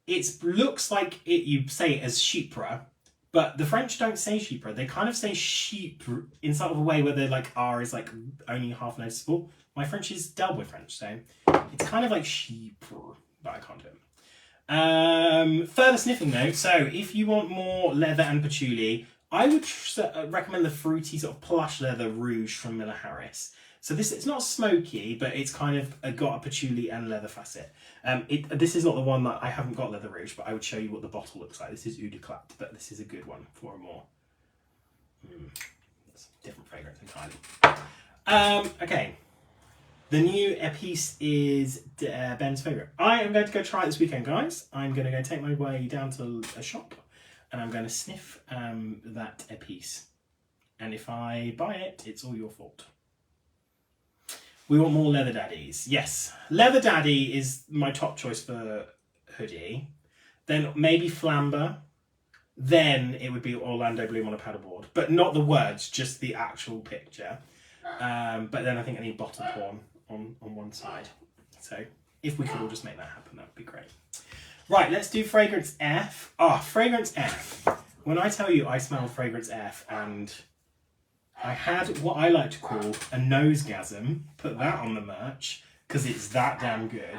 it looks like you say it as sheepra, but the French don't say sheepra. They kind of say sheep in sort of a way where the like R is like only half noticeable. My French is Del Boy French, so it's kind of like sheepra, but I can't do it. Further sniffing though, so if you want more leather and patchouli, I would recommend the fruity sort of plush leather rouge from Miller Harris. So it's not smoky, but it's kind of got a patchouli and leather facet. This is not the one that I haven't got leather rouge, but I would show you what the bottle looks like. This is Eau de Clat, but this is a good one for a more that's a different fragrance entirely. Okay. The new Épice is Ben's favourite. I am going to go try it this weekend, guys. I'm going to go take my way down to a shop and I'm going to sniff that Épice. And if I buy it, it's all your fault. We want more Leather Daddies. Yes, Leather Daddy is my top choice for hoodie. Then maybe Flamber. Then it would be Orlando Bloom on a paddleboard. But not the words, just the actual picture. But then I think I need bottom porn on one side. So if we could all just make that happen, that would be great. Right, let's do Fragrance F. Fragrance F. When I tell you I smell Fragrance F and I had what I like to call a nosegasm, put that on the merch, because it's that damn good.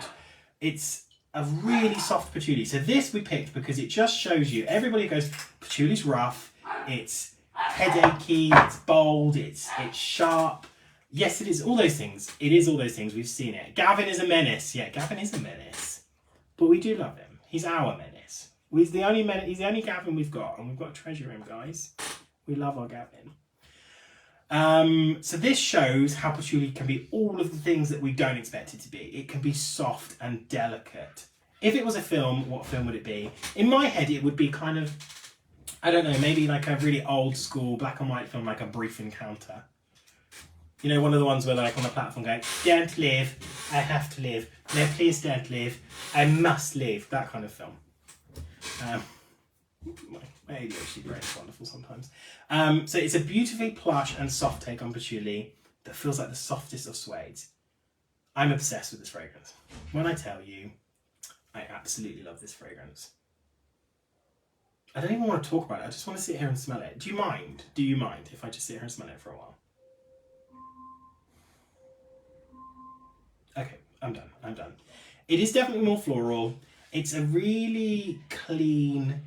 It's a really soft patchouli. So this we picked because it just shows you, everybody goes, patchouli's rough, it's headachy, it's bold, it's sharp. Yes, it is all those things. It is all those things. We've seen it. Gavin is a menace. Yeah, Gavin is a menace. But we do love him. He's our menace. He's the only Gavin we've got, and we've got to treasure him, guys. We love our Gavin. So this shows how patchouli can be all of the things that we don't expect it to be. It can be soft and delicate. If it was a film, what film would it be? In my head, it would be kind of, I don't know, maybe like a really old school black and white film, like A Brief Encounter. You know, one of the ones where like on the platform going, don't live, I have to live. No, please don't live, I must live. That kind of film. My ADHD brain is wonderful sometimes. So it's a beautifully plush and soft take on patchouli that feels like the softest of suedes. I'm obsessed with this fragrance. When I tell you, I absolutely love this fragrance. I don't even want to talk about it. I just want to sit here and smell it. Do you mind? Do you mind if I just sit here and smell it for a while? Okay, I'm done. I'm done. It is definitely more floral. It's a really clean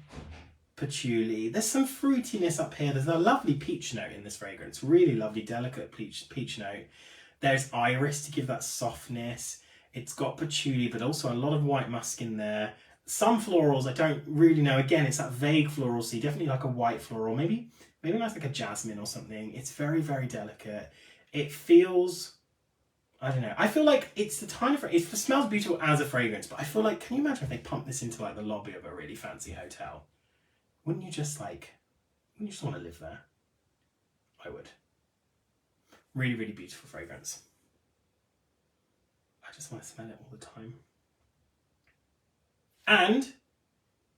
patchouli. There's some fruitiness up here. There's a lovely peach note in this fragrance. Really lovely, delicate peach note. There's iris to give that softness. It's got patchouli, but also a lot of white musk in there. Some florals I don't really know. Again, it's that vague floral, so definitely like a white floral. Maybe nice like a jasmine or something. It's very, very delicate. It feels, I don't know. I feel like it's the kind of, it smells beautiful as a fragrance, but I feel like, can you imagine if they pumped this into like the lobby of a really fancy hotel? Wouldn't you just want to live there? I would. Really, really beautiful fragrance. I just want to smell it all the time. And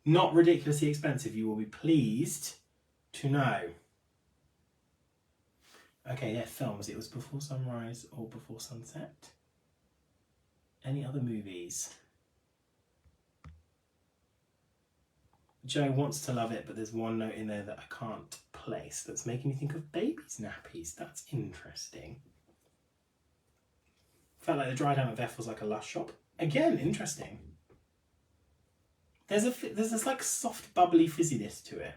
not ridiculously expensive, you will be pleased to know. Okay, yeah, films. It was Before Sunrise or Before Sunset. Any other movies? Joe wants to love it, but there's one note in there that I can't place that's making me think of babies' nappies. That's interesting. Felt like the dry down of F was like a Lush shop. Again, interesting. There's this like soft bubbly fizziness to it.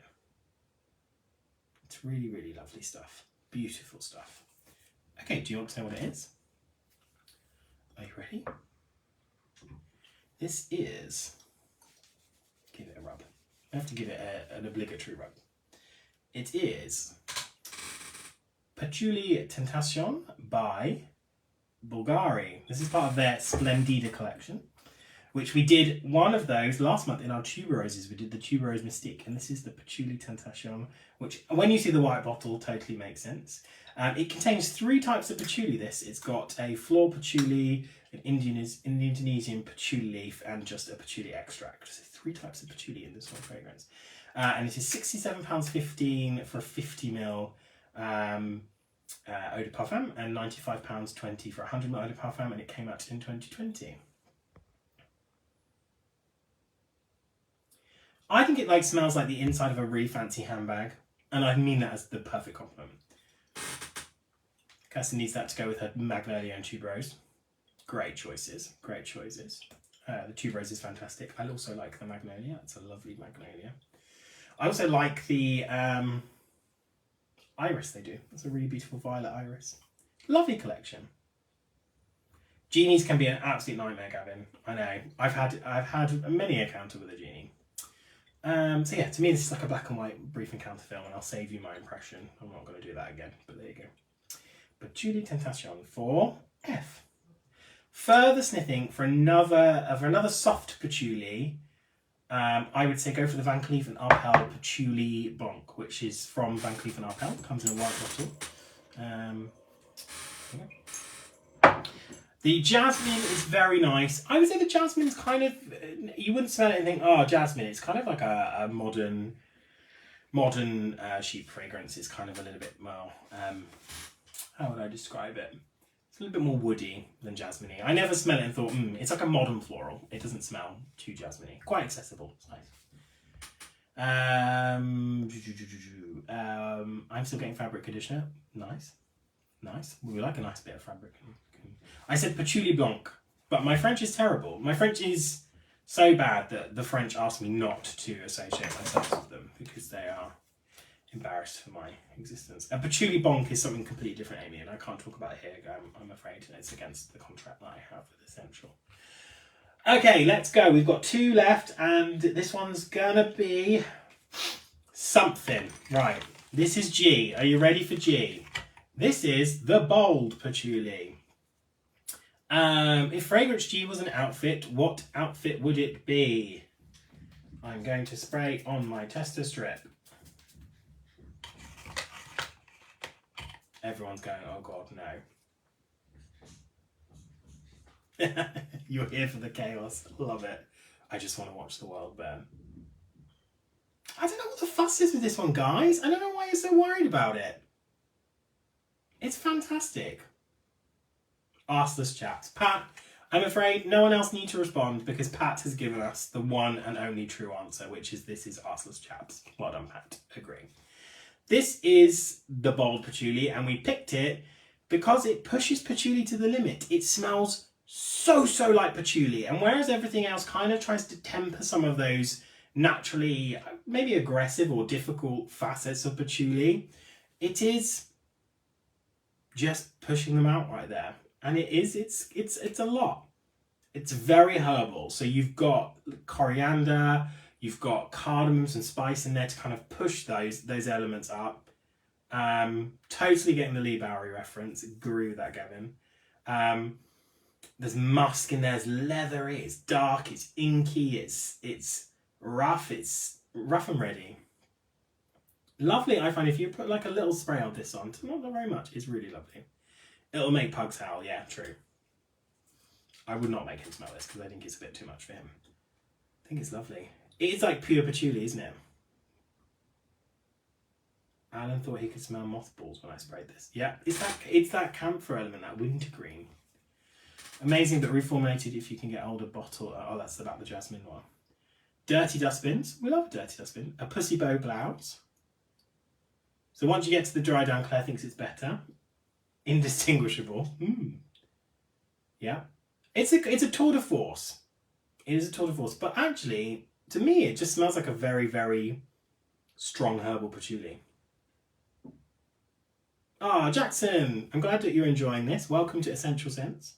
It's really, really lovely stuff. Beautiful stuff. Okay, do you want to know what it is? Are you ready? This is, give it a rub. I have to give it an obligatory rub. It is Patchouli Tentation by Bulgari. This is part of their Splendida collection, which we did one of those last month in our tuberoses. We did the tuberose Mystique, and this is the Patchouli Tentation, which when you see the white bottle totally makes sense. It contains 3 types of patchouli. It's got a floor patchouli, an Indonesian patchouli leaf, and just a patchouli extract. So 3 types of patchouli in this one fragrance. And it is £67.15 for a 50ml eau de parfum, and £95.20 for a 100ml eau de parfum, and it came out in 2020. I think it smells like the inside of a really fancy handbag, and I mean that as the perfect compliment. Kirsten needs that to go with her Magnolia and Tuberose. Great choices, great choices. The Tuberose is fantastic. I also like the Magnolia. It's a lovely Magnolia. I also like the iris they do. It's a really beautiful violet iris. Lovely collection. Genies can be an absolute nightmare, Gavin. I know. I've had many encounter with a genie. So yeah, to me this is like a black and white brief encounter film, and I'll save you my impression. I'm not going to do that again, but there you go. Patchouli Tentation for F. Further sniffing for another soft patchouli. I would say go for the Van Cleef & Arpels Patchouli Blanc, which is from Van Cleef & Arpels. Comes in a white bottle. The jasmine is very nice. I would say the jasmine's kind of, you wouldn't smell it and think, oh, jasmine. It's kind of like a modern sheep fragrance. It's kind of a little bit, well, how would I describe it? It's a little bit more woody than jasmine-y. I never smell it and thought, it's like a modern floral. It doesn't smell too jasmine-y. Quite accessible. It's nice. I'm still getting fabric conditioner. Nice. Nice. We like a nice bit of fabric. I said Patchouli Blanc, but my French is terrible. My French is so bad that the French asked me not to associate myself with them because they are embarrassed for my existence. A Patchouli Blanc is something completely different, Amy, and I can't talk about it here. I'm afraid it's against the contract that I have with Escentual. Okay, let's go. We've got 2 left, and this one's gonna be something. Right, this is G. Are you ready for G? This is the Bold Patchouli. If Fragrance G was an outfit, what outfit would it be? I'm going to spray on my tester strip. Everyone's going, oh God, no. You're here for the chaos. Love it. I just want to watch the world burn. I don't know what the fuss is with this one, guys. I don't know why you're so worried about it. It's fantastic. Arseless chaps. Pat, I'm afraid no one else needs to respond because Pat has given us the one and only true answer, which is this is arseless chaps. Well done, Pat. Agree. This is the Bold Patchouli, and we picked it because it pushes patchouli to the limit. It smells so like patchouli, and whereas everything else kind of tries to temper some of those naturally maybe aggressive or difficult facets of patchouli, it is just pushing them out right there. And it's a lot. It's very herbal. So you've got coriander, you've got cardamom and spice in there to kind of push those elements up. Totally getting the Lee Bowery reference. Agree with that, Gavin. There's musk in there, there's leathery, it's dark, it's inky, it's rough and ready. Lovely, I find if you put like a little spray of this on, not very much, it's really lovely. It'll make Pugs howl, yeah, true. I would not make him smell this because I think it's a bit too much for him. I think it's lovely. It's like pure patchouli, isn't it? Alan thought he could smell mothballs when I sprayed this. Yeah, it's that camphor element, that wintergreen. Amazing, but reformulated if you can get older bottle. Oh, that's about the jasmine one. Dirty dustbins. We love a dirty dustbin. A pussy bow blouse. So once you get to the dry down, Claire thinks it's better. Indistinguishable. Yeah. It's a tour de force. It is a tour de force. But actually, to me, it just smells like a very, very strong herbal patchouli. Ah, Jackson, I'm glad that you're enjoying this. Welcome to Essential Scents.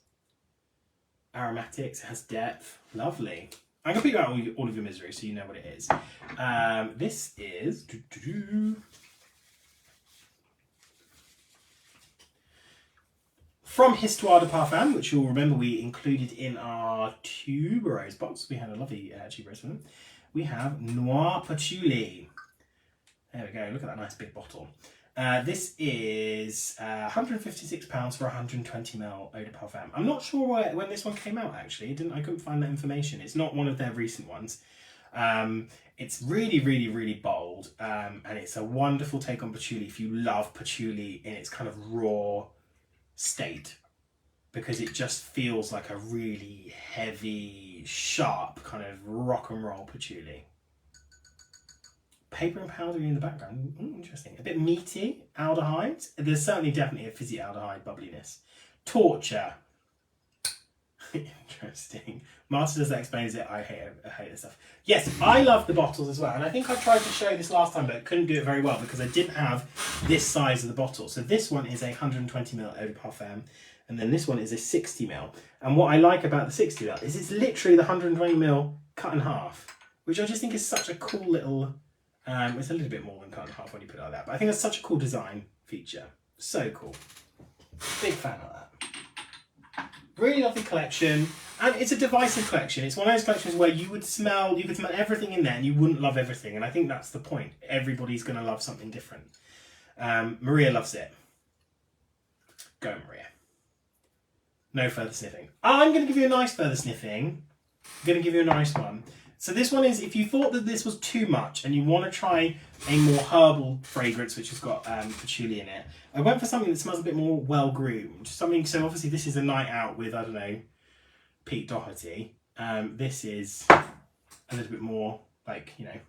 Aromatics, it has depth. Lovely. I'm going to put you out all of your misery so you know what it is. This is... from Histoire de Parfum, which you'll remember we included in our tuberose box. We had a lovely tuberose for them. We have May Patchouli. There we go, look at that nice big bottle. This is £156 for 120ml eau de parfum. I'm not sure when this one came out actually. I couldn't find that information. It's not one of their recent ones. It's really, really, really bold, and it's a wonderful take on patchouli if you love patchouli in its kind of raw state, because it just feels like a really heavy, sharp kind of rock and roll patchouli. Paper and powdery in the background. Interesting. A bit meaty. Aldehydes. There's certainly definitely a fizzy aldehyde bubbliness. Torture. Interesting. Marta does that explains it. I hate this stuff. Yes, I love the bottles as well. And I think I tried to show this last time, but couldn't do it very well because I didn't have this size of the bottle. So this one is a 120ml eau de parfum. And then this one is a 60ml. And what I like about the 60ml is it's literally the 120ml cut in half, which I just think is such a cool little... it's a little bit more than cut in half when you put it like that. But I think that's such a cool design feature. So cool. Big fan of that. Really lovely collection. And it's a divisive collection. It's one of those collections where you could smell everything in there and you wouldn't love everything. And I think that's the point. Everybody's going to love something different. Maria loves it. Go, Maria. No further sniffing. I'm going to give you a nice further sniffing. I'm going to give you a nice one. So this one is, if you thought that this was too much and you want to try a more herbal fragrance, which has got patchouli in it, I went for something that smells a bit more well-groomed. So obviously this is a night out with, I don't know, Pete Doherty. This is a little bit more like, you know,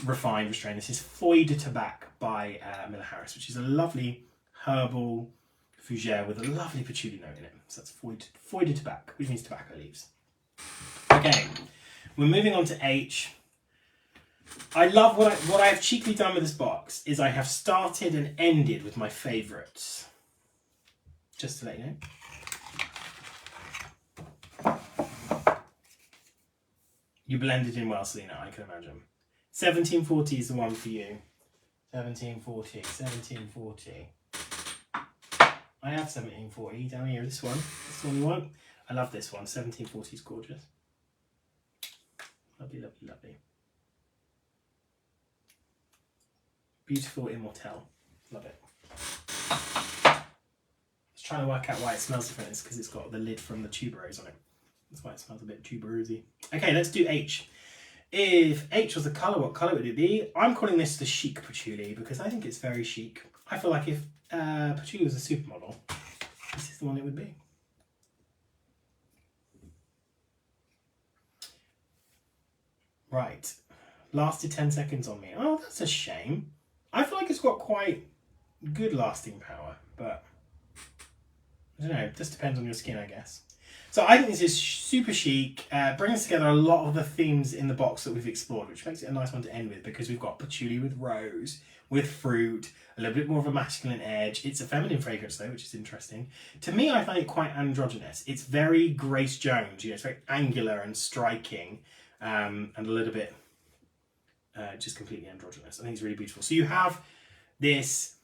refined, restrained. This is Feuille de Tabac by Miller Harris, which is a lovely herbal fougere with a lovely patchouli note in it. So that's Feuille de Tabac, which means tobacco leaves. Okay. We're moving on to H. I love what I have cheekily done with this box is I have started and ended with my favourites. Just to let you know. You blended in well, Selena, I can imagine. 1740 is the one for you. 1740, 1740. I have 1740 down here. This one you want? I love this one. 1740 is gorgeous. Lovely, lovely, lovely. Beautiful Immortelle. Love it. I was trying to work out why it smells different. It's because it's got the lid from the tuberose on it. That's why it smells a bit tuberosy. Okay, let's do H. If H was a colour, what colour would it be? I'm calling this the chic patchouli because I think it's very chic. I feel like if patchouli was a supermodel, this is the one it would be. Right, lasted 10 seconds on me. Oh, that's a shame. I feel like it's got quite good lasting power, but I don't know, it just depends on your skin, I guess. So I think this is super chic, brings together a lot of the themes in the box that we've explored, which makes it a nice one to end with because we've got patchouli with rose, with fruit, a little bit more of a masculine edge. It's a feminine fragrance though, which is interesting. To me, I find it quite androgynous. It's very Grace Jones, you know, it's very angular and striking. And a little bit just completely androgynous. I think it's really beautiful. So you have this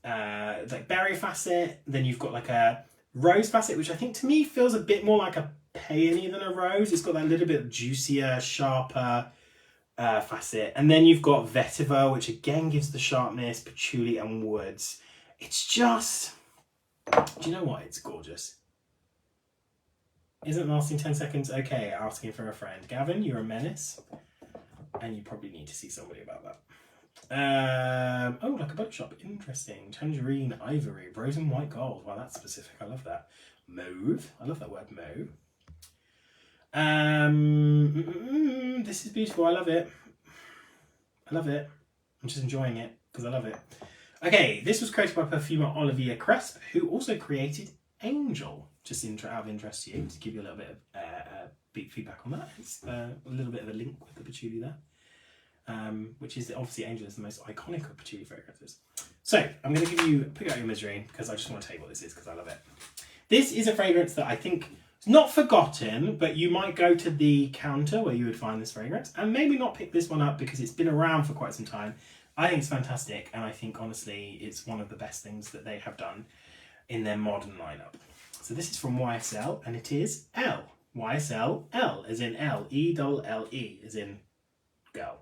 like berry facet, then you've got like a rose facet, which I think to me feels a bit more like a peony than a rose. It's got that little bit juicier, sharper facet. And then you've got vetiver, which again gives the sharpness, patchouli and woods. It's just, do you know what? It's gorgeous. Isn't lasting 10 seconds okay? Asking for a friend. Gavin, you're a menace. And you probably need to see somebody about that. Oh, like a book shop. Interesting. Tangerine, ivory, rose and white gold. Wow, that's specific. I love that. Mauve. I love that word, mauve. This is beautiful. I love it. I love it. I'm just enjoying it because I love it. Okay, this was created by perfumer Olivier Cresp, who also created Angel. Just out of interest to you, to give you a little bit of feedback on that. It's a little bit of a link with the patchouli there, which is obviously Angel is the most iconic of patchouli fragrances. So I'm going to give you Put Out Your Misery because I just want to tell you what this is because I love it. This is a fragrance that I think is not forgotten, but you might go to the counter where you would find this fragrance and maybe not pick this one up because it's been around for quite some time. I think it's fantastic, and I think honestly it's one of the best things that they have done in their modern lineup. So this is from YSL, and it is L. YSL L, as in L, E-L-L-E, as in girl.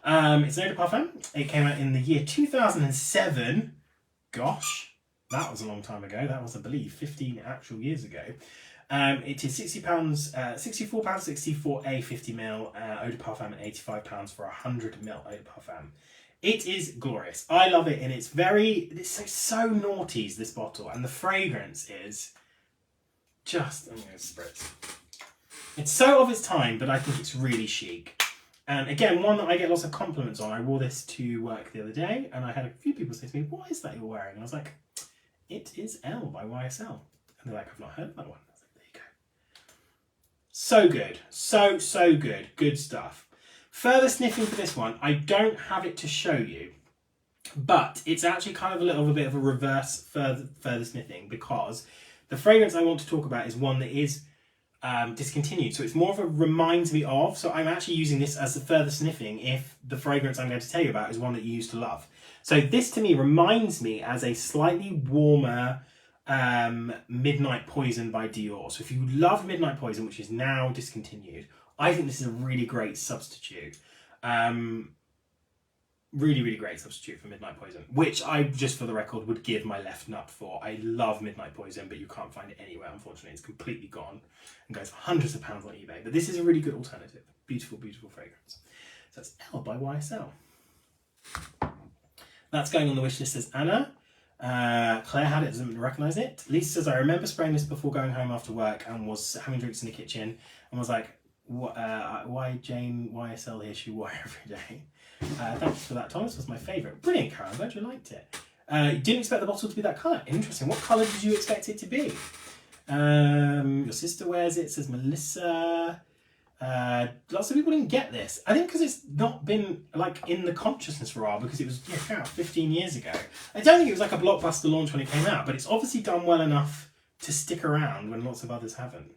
It's an eau de parfum. It came out in the year 2007. Gosh, that was a long time ago. That was, I believe, 15 actual years ago. It is £60, £64.60 for a 50ml eau de parfum, and £85 for a 100ml eau de parfum. It is glorious. I love it, and it's so noughties, this bottle, and the fragrance is just, I'm going to spritz. It's so of its time, but I think it's really chic. And again, one that I get lots of compliments on. I wore this to work the other day, and I had a few people say to me, "What is that you're wearing?" And I was like, "It is L by YSL." And they're like, "I've not heard that one." I was like, "There you go." So good. So good. Good stuff. Further sniffing for this one, I don't have it to show you, but it's actually kind of a bit of a reverse further sniffing, because the fragrance I want to talk about is one that is discontinued. So it's more of a reminds me of. So I'm actually using this as a further sniffing if the fragrance I'm going to tell you about is one that you used to love. So this to me reminds me as a slightly warmer Midnight Poison by Dior. So if you love Midnight Poison, which is now discontinued, I think this is a really great substitute. Really great substitute for Midnight Poison, which I, just for the record, would give my left nut for. I love Midnight Poison, but you can't find it anywhere, unfortunately. It's completely gone and goes for hundreds of pounds on eBay. But this is a really good alternative. Beautiful, beautiful fragrance. So that's L by YSL. That's going on the wish list, says Anna. Claire had it, doesn't recognise it. Lisa says, I remember spraying this before going home after work and was having drinks in the kitchen and was like, why Jane YSL here? She wore it every day. Thanks for that, Thomas. Was my favourite. Brilliant, Karen. I'm glad you liked it. You didn't expect the bottle to be that colour. Interesting. What colour did you expect it to be? Your sister wears it, says Melissa. Lots of people didn't get this. I think because it's not been like in the consciousness for a while, because it was 15 years ago. I don't think it was like a blockbuster launch when it came out, but it's obviously done well enough to stick around when lots of others haven't.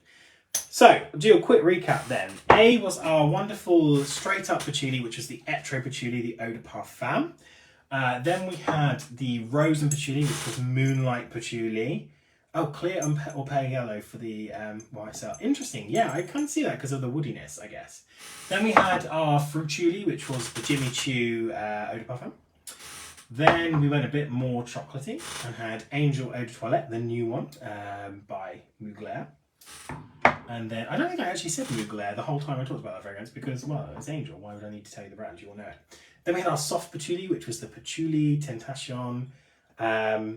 So, I'll do a quick recap then. A was our wonderful straight up patchouli, which was the Etre patchouli, the eau de parfum. Then we had the rose and patchouli, which was moonlight patchouli. Oh, clear or pale yellow for the YSL. Interesting. Yeah, I kind of see that because of the woodiness, I guess. Then we had our fruit patchouli, which was the Jimmy Choo eau de parfum. Then we went a bit more chocolatey and had Angel Eau de Toilette, the new one by Mugler. And then, I don't think I actually said Mugler the whole time I talked about that fragrance because, well, it's Angel. Why would I need to tell you the brand? You all know it. Then we had our soft patchouli, which was the Patchouli Tentation by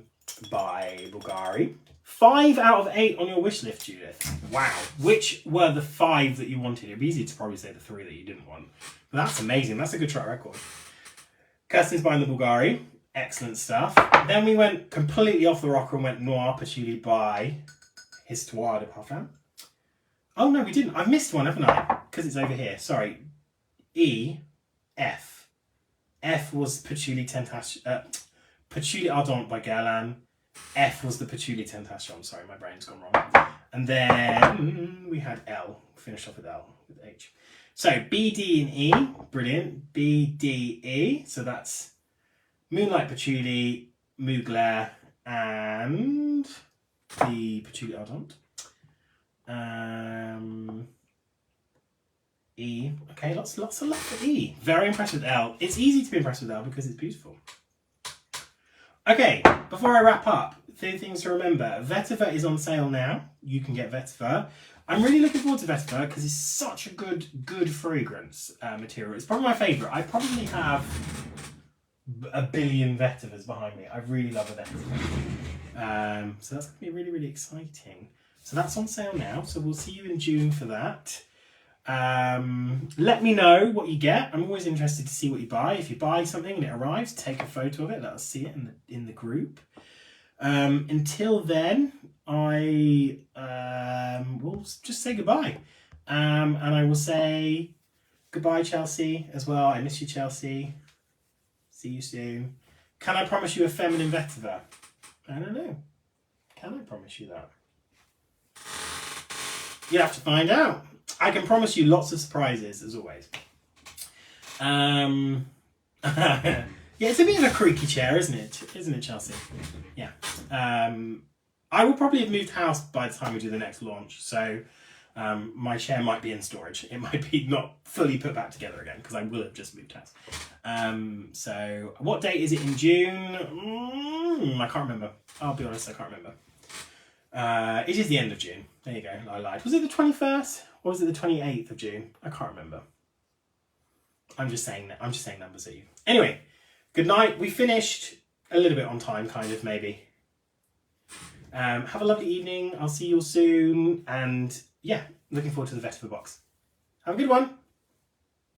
Bulgari. 5 out of 8 on your wish list, Judith. Wow. Which were the 5 that you wanted? It'd be easy to probably say the 3 that you didn't want. But that's amazing. That's a good track record. Kirsten's buying the Bulgari. Excellent stuff. Then we went completely off the rocker and went Noir Patchouli by Histoire de Parfum. Oh, no, we didn't. I've missed one, haven't I? Because it's over here. Sorry. E, F. F was Patchouli Tentation. Patchouli Ardente by Guerlain. F was the Patchouli Tentation. Sorry, my brain's gone wrong. And then we had L. Finished off with L, with H. So, B, D, and E. Brilliant. B, D, E. So that's Moonlight Patchouli, Mugler, and the Patchouli Ardente. E. Okay, lots of love for E. Very impressed with L. It's easy to be impressed with L because it's beautiful. Okay, before I wrap up, 3 things to remember. Vetiver is on sale now. You can get Vetiver. I'm really looking forward to Vetiver because it's such a good fragrance material. It's probably my favourite. I probably have a billion Vetivers behind me. I really love a Vetiver. So that's going to be really, really exciting. So that's on sale now. So we'll see you in June for that. Let me know what you get. I'm always interested to see what you buy. If you buy something and it arrives, take a photo of it. Let us see it in the group. Until then, I will just say goodbye. And I will say goodbye, Chelsea, as well. I miss you, Chelsea. See you soon. Can I promise you a feminine vetiver? I don't know. Can I promise you that? You'll have to find out. I can promise you lots of surprises, as always. Yeah, it's a bit of a creaky chair, isn't it? Isn't it, Chelsea? Yeah. I will probably have moved house by the time we do the next launch, so my chair might be in storage. It might be not fully put back together again, because I will have just moved house. So, what date is it in June? I can't remember. I'll be honest, I can't remember. It is the end of June. There you go, I lied. Was it the 21st? Or was it the 28th of June? I can't remember. I'm just saying numbers at you. Anyway, good night. We finished a little bit on time, kind of, maybe. Have a lovely evening. I'll see you all soon. And yeah, looking forward to the vetiver box. Have a good one.